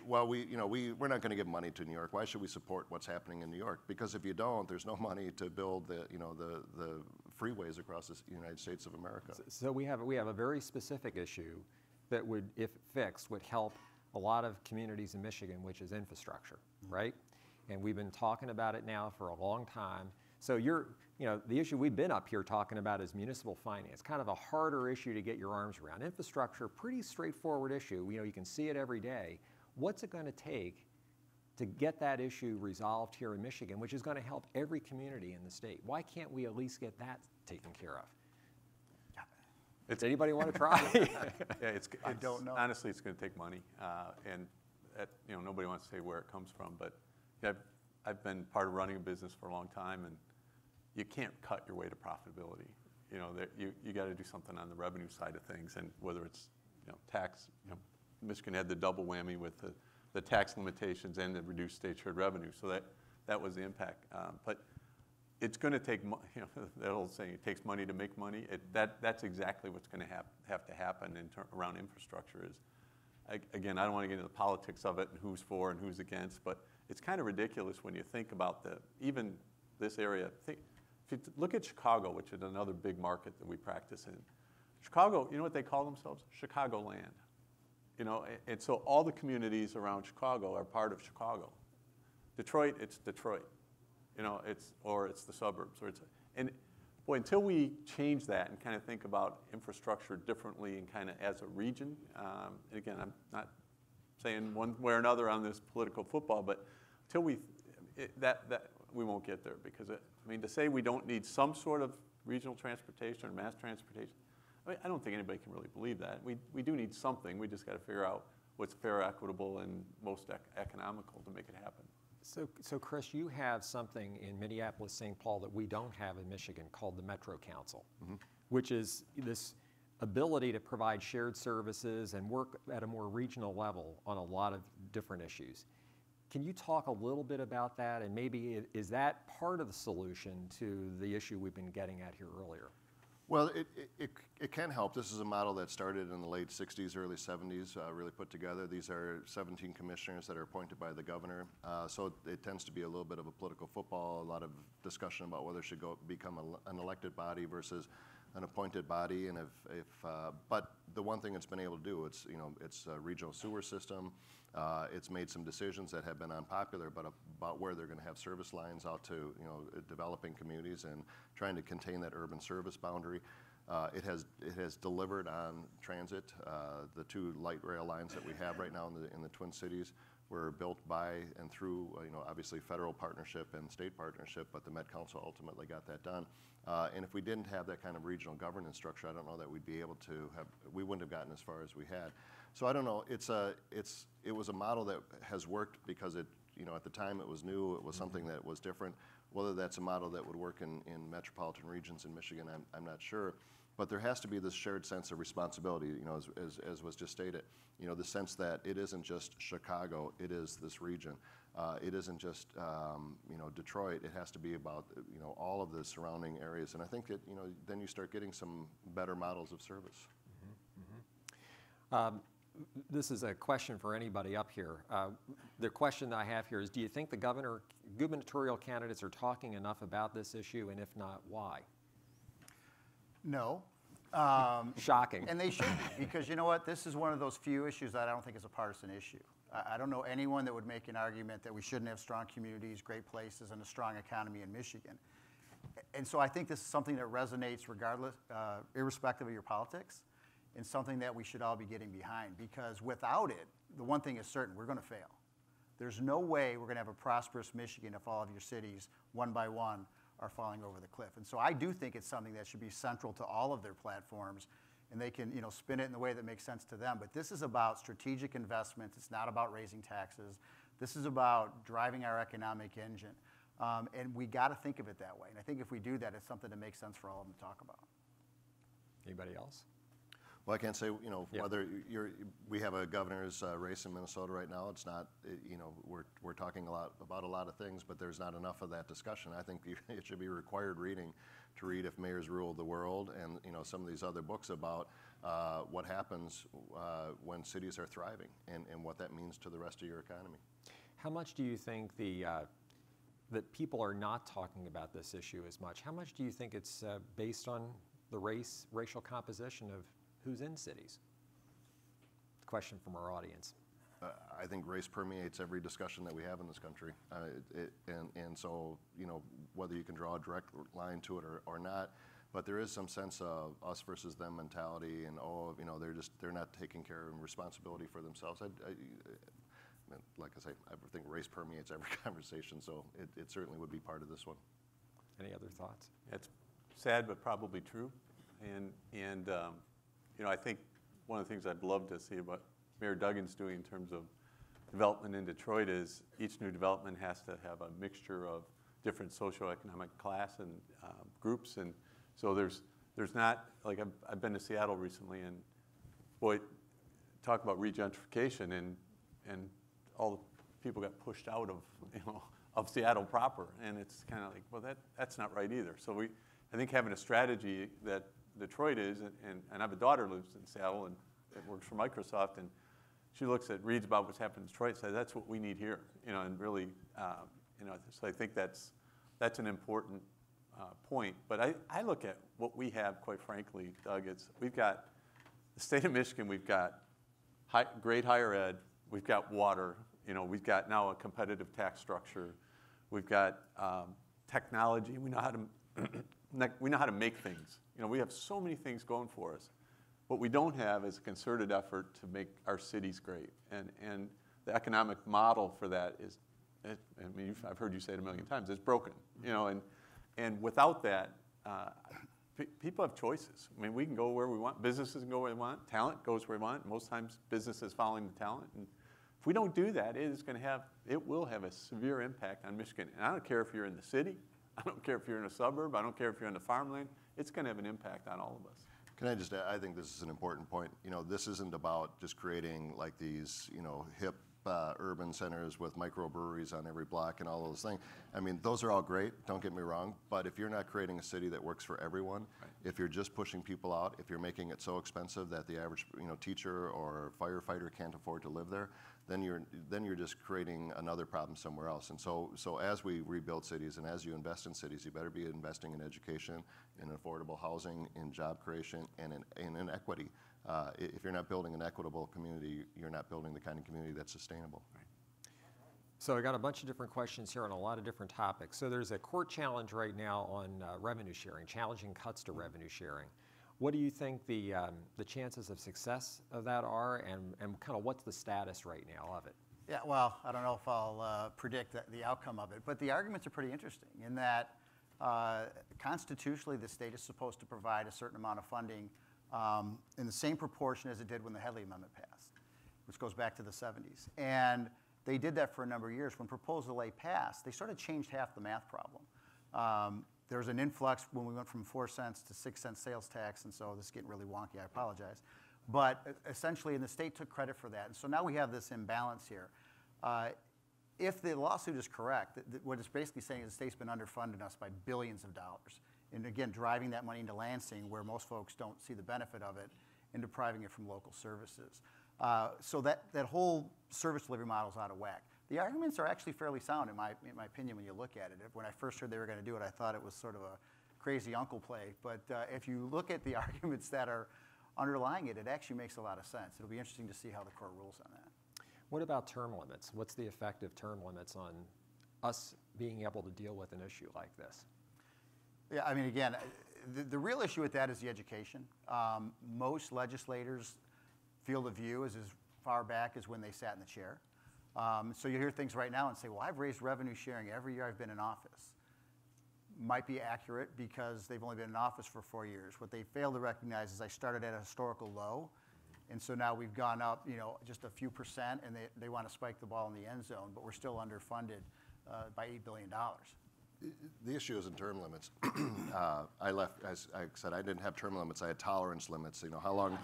F: well, we're not going to give money to New York. Why should we support what's happening in New York? Because if you don't, there's no money to build the freeways across the United States of America.
D: So we have a very specific issue that would, if fixed, would help a lot of communities in Michigan, which is infrastructure, right? And we've been talking about it now for a long time. So the issue we've been up here talking about is municipal finance, kind of a harder issue to get your arms around. Infrastructure, pretty straightforward issue. You can see it every day. What's it going to take to get that issue resolved here in Michigan, which is going to help every community in the state? Why can't we at least get that taken care of? Does anybody want to try?
E: I don't know.
G: Honestly, it's going to take money, and nobody wants to say where it comes from. But I've been part of running a business for a long time, and you can't cut your way to profitability. You got to do something on the revenue side of things, and whether it's tax. Michigan had the double whammy with the tax limitations and the reduced state shared revenue, so that was the impact. But it's going to take, that old saying, it takes money to make money. That's exactly what's going to have to happen around infrastructure. Again, I don't want to get into the politics of it and who's for and who's against, but it's kind of ridiculous when you think about even this area. If you look at Chicago, which is another big market that we practice in. Chicago, you know what they call themselves? Chicagoland. And so all the communities around Chicago are part of Chicago. Detroit, it's Detroit. It's the suburbs, until we change that and kind of think about infrastructure differently and kind of as a region. And again, I'm not saying one way or another on this political football, but until we won't get there, because to say we don't need some sort of regional transportation or mass transportation. I mean, I don't think anybody can really believe that. We do need something. We just got to figure out what's fair, equitable, and most economical to make it happen.
D: So Chris, you have something in Minneapolis, St. Paul that we don't have in Michigan called the Metro Council, which is this ability to provide shared services and work at a more regional level on a lot of different issues. Can you talk a little bit about that, and maybe is that part of the solution to the issue we've been getting at here earlier?
F: Well, it can help. This is a model that started in the late 60s, early 70s, really put together. These are 17 commissioners that are appointed by the governor. So it tends to be a little bit of a political football, a lot of discussion about whether it should become an elected body versus an appointed body. And but the one thing it's been able to do, it's a regional sewer system. It's made some decisions that have been unpopular, but about where they're going to have service lines out to developing communities and trying to contain that urban service boundary. It has delivered on transit. The 2 light rail lines that we have right now in the Twin Cities were built by and through obviously federal partnership and state partnership, but the Met Council ultimately got that done. And if we didn't have that kind of regional governance structure, I don't know that we'd be able to have. We wouldn't have gotten as far as we had. So I don't know. It was a model that has worked because at the time it was new. It was something that was different. Whether that's a model that would work in metropolitan regions in Michigan, I'm not sure. But there has to be this shared sense of responsibility, as was just stated. The sense that it isn't just Chicago, it is this region. It isn't just Detroit. It has to be about all of the surrounding areas. And I think that then you start getting some better models of service.
D: This is a question for anybody up here. The question that I have here is, do you think the gubernatorial candidates are talking enough about this issue, and if not, why?
E: No.
D: Shocking.
E: And they should be, because you know what? This is one of those few issues that I don't think is a partisan issue. I don't know anyone that would make an argument that we shouldn't have strong communities, great places, and a strong economy in Michigan. And so I think this is something that resonates regardless, irrespective of your politics, and something that we should all be getting behind, because without it, the one thing is certain, we're going to fail. There's no way we're going to have a prosperous Michigan if all of your cities, one by one, are falling over the cliff. And so I do think it's something that should be central to all of their platforms, and they can spin it in the way that makes sense to them. But this is about strategic investments. It's not about raising taxes. This is about driving our economic engine. And we got to think of it that way. And I think if we do that, it's something that makes sense for all of them to talk about.
D: Anybody else?
F: Well, I can't say, whether we have a governor's race in Minnesota right now. It's not, we're talking about a lot of things, but there's not enough of that discussion. I think it should be required reading to read If Mayors Ruled the World, and some of these other books about what happens when cities are thriving and what that means to the rest of your economy.
D: How much do you think that people are not talking about this issue as much? How much do you think it's based on the racial composition of who's in cities? Question from our audience.
F: I think race permeates every discussion that we have in this country. And so, whether you can draw a direct line to it or not, but there is some sense of us versus them mentality, and they're not taking care of responsibility for themselves. Like I say, I think race permeates every conversation, so it certainly would be part of this one.
D: Any other thoughts?
G: It's sad, but probably true. And I think one of the things I'd love to see about Mayor Duggan's doing in terms of development in Detroit is each new development has to have a mixture of different socioeconomic class and groups. And so there's not, like I've been to Seattle recently, and boy, talk about regentrification, and all the people got pushed out of Seattle proper. And it's kind of like, well, that's not right either. So I think having a strategy that Detroit is, and I have a daughter who lives in Seattle and that works for Microsoft, and she reads about what's happened in Detroit and says, that's what we need here, and really, so I think that's an important point. But I look at what we have, quite frankly, Doug, we've got the state of Michigan, we've got great higher ed, we've got water, we've got now a competitive tax structure, we've got technology, we know how to make things. We have so many things going for us. What we don't have is a concerted effort to make our cities great. And the economic model for that is, I've heard you say it a million times, it's broken. And without that, People have choices. I mean, we can go where we want. Businesses can go where they want. Talent goes where they want. Most times, businesses following the talent. And if we don't do that, it will have a severe impact on Michigan. And I don't care if you're in the city. I don't care if you're in a suburb. I don't care if you're in the farmland. It's going to have an impact on all of us.
F: Can I just add, I think this is an important point. You know, this isn't about just creating like these, you know, hip urban centers with microbreweries on every block and all those things. I mean, those are all great, don't get me wrong, but if you're not creating a city that works for everyone, right. If you're just pushing people out, if you're making it so expensive that the average, you know, teacher or firefighter can't afford to live there, then you're just creating another problem somewhere else. And so as we rebuild cities and as you invest in cities, you better be investing in education, in affordable housing, in job creation, and in equity. If you're not building an equitable community, you're not building the kind of community that's sustainable. Right.
D: So I got a bunch of different questions here on a lot of different topics. So there's a court challenge right now on revenue sharing, challenging cuts to revenue sharing. What do you think the chances of success of that are, and kind of what's the status right now of it?
E: Yeah, well, I don't know if I'll predict the outcome of it, but the arguments are pretty interesting in that constitutionally the state is supposed to provide a certain amount of funding in the same proportion as it did when the Headley Amendment passed, which goes back to the 70s. And they did that for a number of years. When Proposal A passed, they sort of changed half the math problem. There was an influx when we went from 4 cents to 6 cent sales tax, and so this is getting really wonky, I apologize. But essentially, and the state took credit for that. And so now we have this imbalance here. If the lawsuit is correct, what it's basically saying is the state's been underfunding us by billions of dollars. And again, driving that money into Lansing, where most folks don't see the benefit of it, and depriving it from local services. So that whole service delivery model is out of whack. The arguments are actually fairly sound, in my opinion, when you look at it. When I first heard they were going to do it, I thought it was sort of a crazy uncle play. But if you look at the arguments that are underlying it, it actually makes a lot of sense. It'll be interesting to see how the court rules on that.
D: What about term limits? What's the effect of term limits on us being able to deal with an issue like this?
E: Yeah, I mean, again, the real issue with that is the education. Most legislators' field of view is as far back as when they sat in the chair. So you hear things right now and say, well, I've raised revenue sharing every year I've been in office. Might be accurate because they've only been in office for 4 years. What they fail to recognize is I started at a historical low, and so now we've gone up, you know, just a few percent, and they want to spike the ball in the end zone, but we're still underfunded by $8 billion.
F: The issue is in term limits. I left, as I said, I didn't have term limits. I had tolerance limits. You know, how long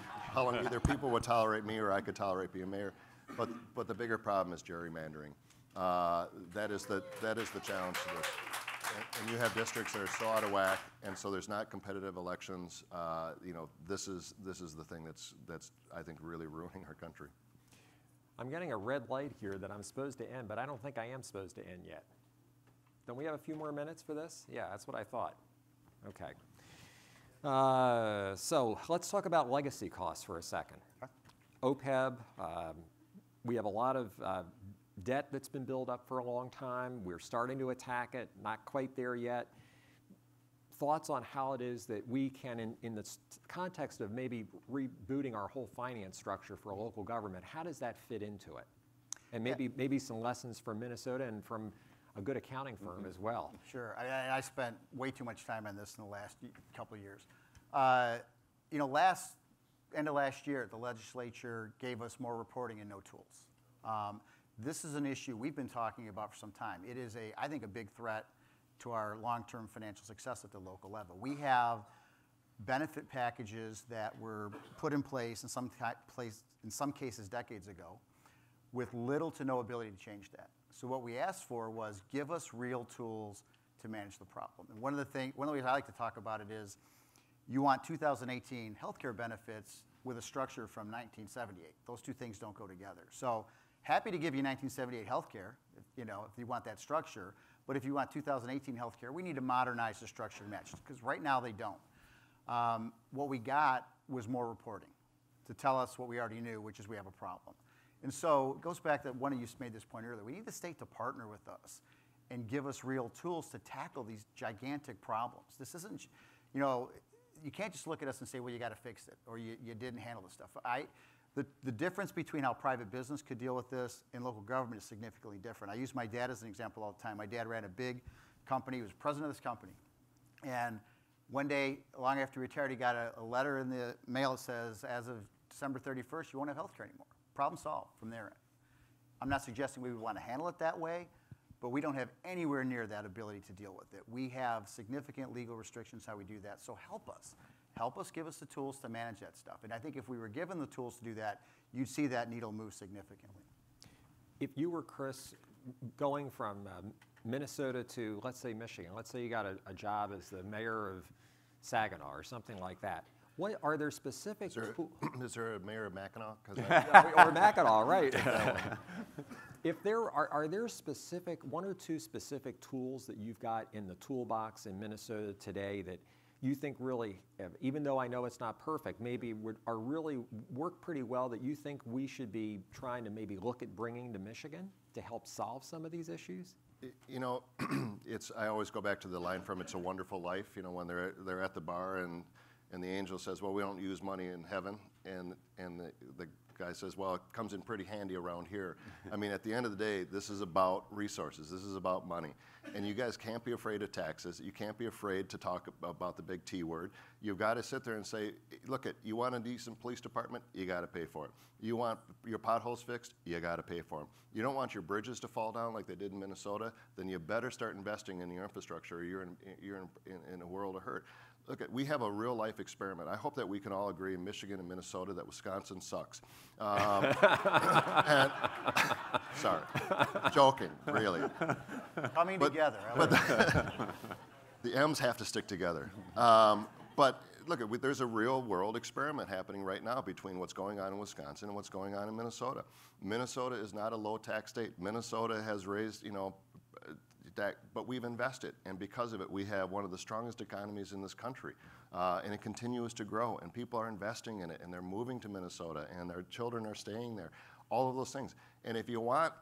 F: either people would tolerate me or I could tolerate being mayor. But the bigger problem is gerrymandering. That is the challenge to this. And you have districts that are so out of whack, and so there's not competitive elections. You know, this is the thing that's I think really ruining our country.
D: I'm getting a red light here that I'm supposed to end, but I don't think I am supposed to end yet. Don't we have a few more minutes for this? Yeah, that's what I thought. Okay. So let's talk about legacy costs for a second. OPEB, we have a lot of debt that's been built up for a long time. We're starting to attack it, not quite there yet. Thoughts on how it is that we can, in the context of maybe rebooting our whole finance structure for a local government, how does that fit into it? And maybe some lessons from Minnesota and from a good accounting firm as well.
E: Sure. I spent way too much time on this in the last couple of years. You know, end of last year, the legislature gave us more reporting and no tools. This is an issue we've been talking about for some time. It is, I think, a big threat to our long-term financial success at the local level. We have benefit packages that were put in place in some cases decades ago with little to no ability to change that. So what we asked for was give us real tools to manage the problem. And one of the ways I like to talk about it is you want 2018 healthcare benefits with a structure from 1978. Those two things don't go together. So happy to give you 1978 healthcare, if you want that structure. But if you want 2018 healthcare, we need to modernize the structure to match, because right now they don't. What we got was more reporting to tell us what we already knew, which is we have a problem. And so it goes back to one of you made this point earlier. We need the state to partner with us and give us real tools to tackle these gigantic problems. This isn't, you can't just look at us and say, well, you got to fix it, or you didn't handle this stuff. The difference between how private business could deal with this and local government is significantly different. I use my dad as an example all the time. My dad ran a big company. He was president of this company. And One day, long after he retired, he got a letter in the mail that says, as of December 31st, you won't have health care anymore. Problem solved from there. I'm not suggesting we would want to handle it that way, but we don't have anywhere near that ability to deal with it. We have significant legal restrictions how we do that, so help us. Help us, give us the tools to manage that stuff. And I think if we were given the tools to do that, you'd see that needle move significantly.
D: If you were, Chris, going from Minnesota to, let's say, Michigan, let's say you got a job as the mayor of Saginaw or something like that, what are there specific...
F: Is there a mayor of Mackinac?
D: Or Mackinac, right. If there are there specific, one or two specific tools that you've got in the toolbox in Minnesota today that you think really, even though I know it's not perfect, maybe are really work pretty well that you think we should be trying to maybe look at bringing to Michigan to help solve some of these issues?
F: You know, I always go back to the line from It's a Wonderful Life, you know, when they're at the bar and the angel says, well, we don't use money in heaven, and the guy says, well, it comes in pretty handy around here. I mean, at the end of the day, this is about resources. This is about money. And you guys can't be afraid of taxes. You can't be afraid to talk about the big T word. You've got to sit there and say, look, you want a decent police department? You got to pay for it. You want your potholes fixed? You got to pay for them. You don't want your bridges to fall down like they did in Minnesota? Then you better start investing in your infrastructure, or you're in a world of hurt. Look, we have a real life experiment. I hope that we can all agree in Michigan and Minnesota that Wisconsin sucks. Sorry, joking, really.
E: Coming together.
F: But the M's have to stick together. But look, there's a real world experiment happening right now between what's going on in Wisconsin and what's going on in Minnesota. Minnesota is not a low tax state. Minnesota has raised, you know, but we've invested, and because of it, we have one of the strongest economies in this country, and it continues to grow, and people are investing in it, and they're moving to Minnesota, and their children are staying there, all of those things. And if you want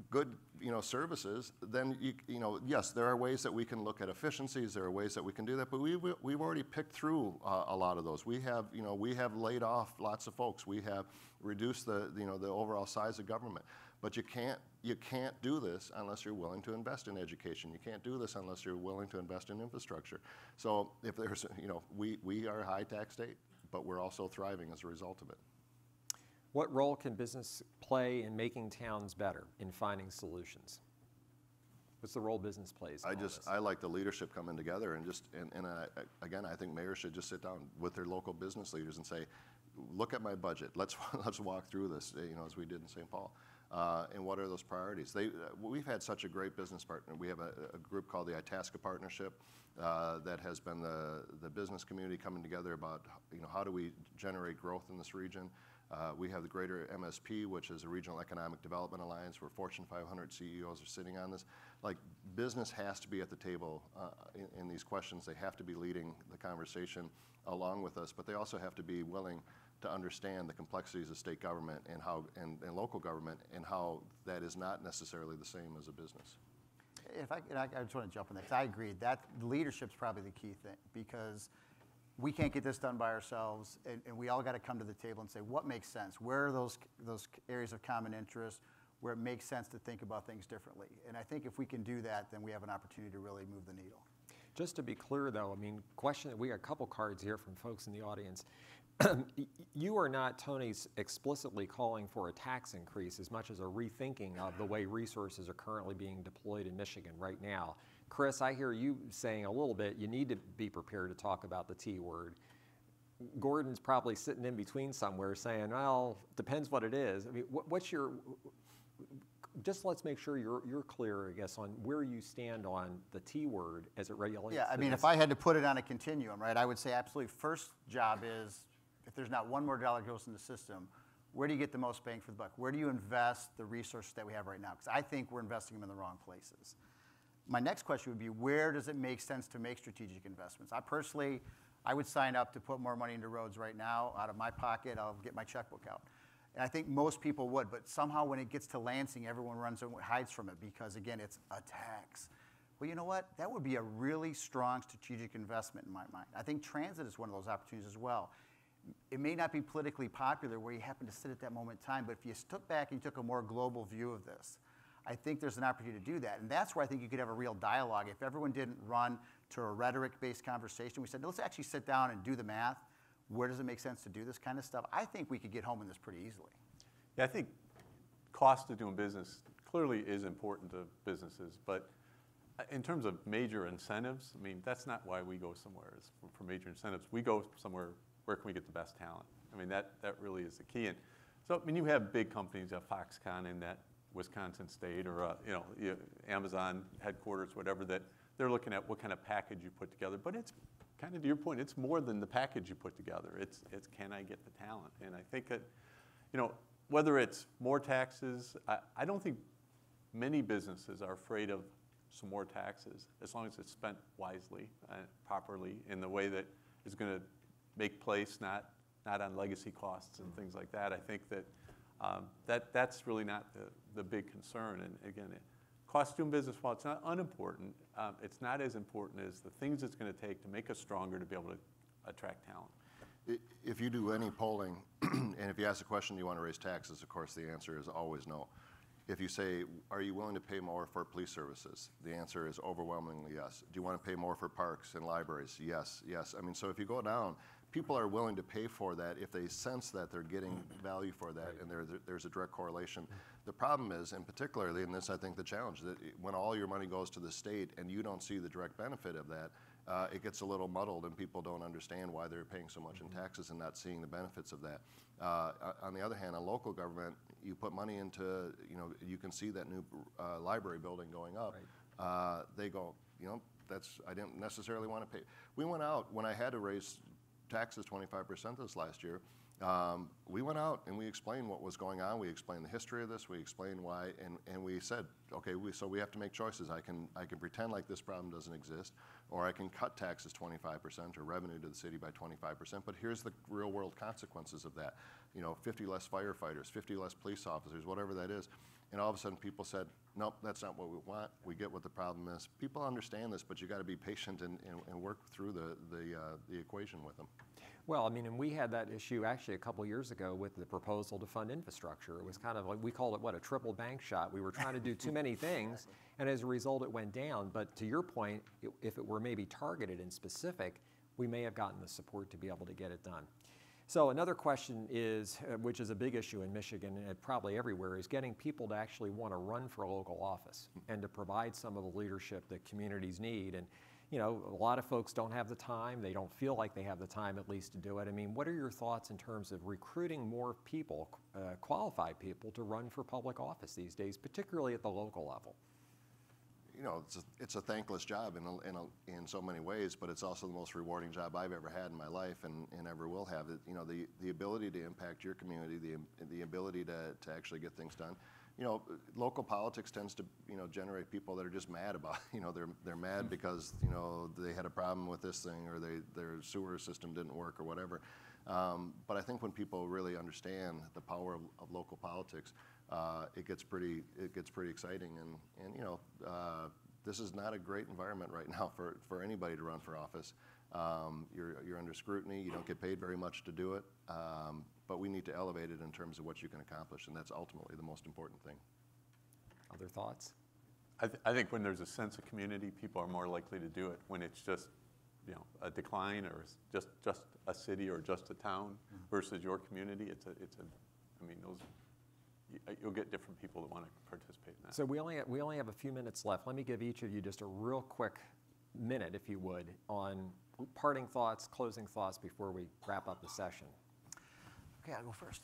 F: good, you know, services, then you know, yes, there are ways that we can look at efficiencies. There are ways that we can do that, but we've already picked through a lot of those. We have laid off lots of folks. We have reduced the overall size of government. But you can't do this unless you're willing to invest in education. You can't do this unless you're willing to invest in infrastructure. So if there's, you know, we are a high tax state, but we're also thriving as a result of it.
D: What role can business play in making towns better, in finding solutions? What's the role business plays in all this?
F: I like the leadership coming together and again, I think mayors should just sit down with their local business leaders and say, look at my budget. Let's walk through this, you know, as we did in St. Paul. And what are those priorities? We've had such a great business partner. We have a group called the Itasca Partnership that has been the business community coming together about, you know, how do we generate growth in this region. We have the Greater MSP, which is a Regional Economic Development Alliance, where Fortune 500 CEOs are sitting on this. Like, business has to be at the table in these questions. They have to be leading the conversation along with us, but they also have to be willing to understand the complexities of state government and how and local government, and how that is not necessarily the same as a business.
E: I just want to jump in there, because I agree that leadership's probably the key thing, because we can't get this done by ourselves, and we all got to come to the table and say, what makes sense? Where are those areas of common interest where it makes sense to think about things differently? And I think if we can do that, then we have an opportunity to really move the needle.
D: Just to be clear, though, I mean, we got a couple cards here from folks in the audience. You are not, Tony, explicitly calling for a tax increase as much as a rethinking of the way resources are currently being deployed in Michigan right now. Chris, I hear you saying a little bit, you need to be prepared to talk about the T word. Gordon's probably sitting in between somewhere saying, well, depends what it is. I mean, what's your, just let's make sure you're clear, I guess, on where you stand on the T word as it regulates.
E: Yeah, I mean, if I had to put it on a continuum, right, I would say absolutely first job is, if there's not one more dollar goes in the system, where do you get the most bang for the buck? Where do you invest the resources that we have right now? Because I think we're investing them in the wrong places. My next question would be, where does it make sense to make strategic investments? I would sign up to put more money into roads right now. Out of my pocket, I'll get my checkbook out. And I think most people would, but somehow when it gets to Lansing, everyone runs and hides from it because, again, it's a tax. Well, you know what? That would be a really strong strategic investment in my mind. I think transit is one of those opportunities as well. It may not be politically popular where you happen to sit at that moment in time, but if you stood back and you took a more global view of this, I think there's an opportunity to do that. And that's where I think you could have a real dialogue. If everyone didn't run to a rhetoric-based conversation. We said, let's actually sit down and do the math. Where does it make sense to do this kind of stuff? I think we could get home in this pretty easily.
G: Yeah, I think cost of doing business clearly is important to businesses, but in terms of major incentives, I mean, that's not why we go somewhere is for major incentives. We go somewhere, where can we get the best talent? I mean, that really is the key. And so, I mean, you have big companies, Foxconn in that Wisconsin state, or Amazon headquarters, whatever, that they're looking at what kind of package you put together. But it's kind of to your point, it's more than the package you put together. It's can I get the talent? And I think that, whether it's more taxes, I don't think many businesses are afraid of some more taxes, as long as it's spent wisely and properly in the way that is going to make place, not on legacy costs and things like that. I think that that's really not the big concern. And again, cost of doing business, while it's not unimportant, it's not as important as the things it's going to take to make us stronger to be able to attract talent.
F: If you do any polling, and if you ask the question, do you want to raise taxes, of course the answer is always no. If you say, are you willing to pay more for police services? The answer is overwhelmingly yes. Do you want to pay more for parks and libraries? Yes, yes. I mean, so if you go down, people are willing to pay for that if they sense that they're getting value for that, and there's a direct correlation. The problem is, and particularly, and this I think the challenge, that when all your money goes to the state and you don't see the direct benefit of that, it gets a little muddled and people don't understand why they're paying so much in taxes and not seeing the benefits of that. On the other hand, on local government, you put money into, you can see that new library building going up. Right. They go, I didn't necessarily want to pay. We went out, when I had to raise taxes 25% this last year, we went out and we explained what was going on. We explained the history of this. We explained why, and we said, okay, so we have to make choices. I can pretend like this problem doesn't exist, or I can cut taxes 25% or revenue to the city by 25%. But here's the real world consequences of that. 50 less firefighters, 50 less police officers, whatever that is. And all of a sudden people said, nope, that's not what we want. We get what the problem is. People understand this, but you got to be patient and work through the equation with them.
D: Well, I mean, and we had that issue actually a couple years ago with the proposal to fund infrastructure. It was kind of like, we called it, a triple bank shot. We were trying to do too many things, and as a result, it went down. But to your point, if it were maybe targeted and specific, we may have gotten the support to be able to get it done. So another question is, which is a big issue in Michigan and probably everywhere, is getting people to actually want to run for a local office and to provide some of the leadership that communities need. And a lot of folks don't have the time. They don't feel like they have the time, at least, to do it. I mean, what are your thoughts in terms of recruiting more people, qualified people, to run for public office these days, particularly at the local level?
F: It's a thankless job in so many ways, but it's also the most rewarding job I've ever had in my life and ever will have. The ability to impact your community, the ability to actually get things done. Local politics tends to, generate people that are just mad about, they're mad because, they had a problem with this thing, or their sewer system didn't work, or whatever. But I think when people really understand the power of local politics, it gets pretty exciting. And this is not a great environment right now for anybody to run for office. You're under scrutiny. You don't get paid very much to do it. But we need to elevate it in terms of what you can accomplish, and that's ultimately the most important thing.
D: Other thoughts?
G: I think when there's a sense of community, people are more likely to do it. When it's just, a decline, or just a city or just a town versus your community, you'll get different people that want to participate in that.
D: So we only have a few minutes left. Let me give each of you just a real quick minute, if you would, on parting thoughts, closing thoughts before we wrap up the session.
E: Okay, I'll go first.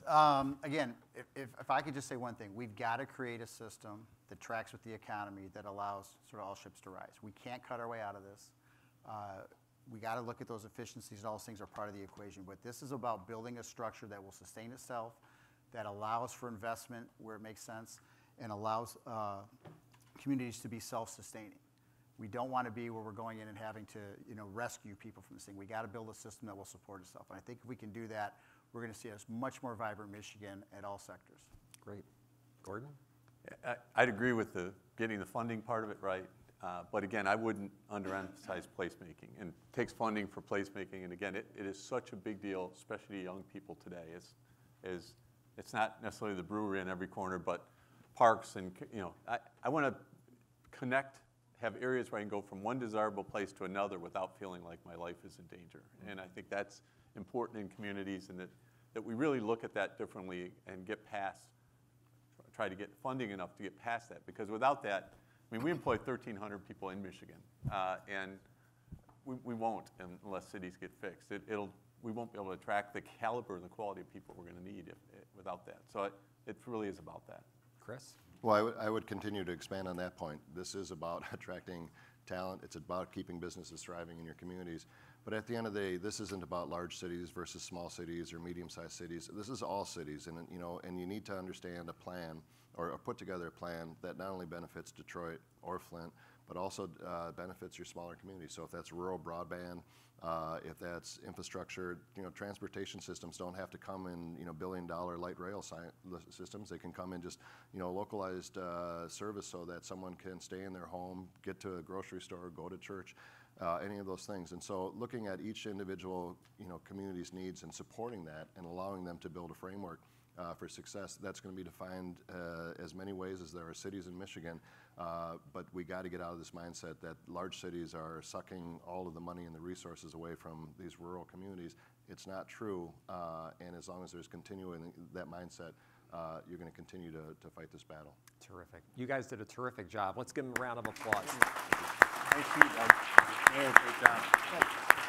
E: Again, if I could just say one thing, we've got to create a system that tracks with the economy that allows sort of all ships to rise. We can't cut our way out of this. We got to look at those efficiencies, and all those things are part of the equation. But this is about building a structure that will sustain itself, that allows for investment where it makes sense, and allows communities to be self-sustaining. We don't want to be where we're going in and having to, rescue people from this thing. We got to build a system that will support itself. And I think if we can do that, we're going to see a much more vibrant Michigan at all sectors.
D: Great. Gordon?
G: I'd agree with getting the funding part of it right. But again, I wouldn't underemphasize placemaking. And it takes funding for placemaking. And again, it is such a big deal, especially to young people today. It's not necessarily the brewery in every corner, but parks and, I want to connect have areas where I can go from one desirable place to another without feeling like my life is in danger. And I think that's important in communities, and that we really look at that differently and get past, try to get funding enough to get past that. Because without that, I mean, we employ 1,300 people in Michigan, and we won't unless cities get fixed. We won't be able to attract the caliber and the quality of people we're going to need without that. So it really is about that.
D: Chris?
F: Well, I would continue to expand on that point. This is about attracting talent. It's about keeping businesses thriving in your communities. But at the end of the day, this isn't about large cities versus small cities or medium-sized cities. This is all cities, and you need to understand a plan or put together a plan that not only benefits Detroit or Flint, but also benefits your smaller communities. So if that's rural broadband, if that's infrastructure, transportation systems don't have to come in, billion-dollar light rail systems. They can come in just, localized service so that someone can stay in their home, get to a grocery store, go to church, any of those things. And so looking at each individual, community's needs and supporting that and allowing them to build a framework for success, that's going to be defined as many ways as there are cities in Michigan. But we got to get out of this mindset that large cities are sucking all of the money and the resources away from these rural communities. It's not true, and as long as there's continuing that mindset, you're going to continue to fight this battle.
D: Terrific. You guys did a terrific job. Let's give them a round of applause.
G: Thank you. Mayor, great job.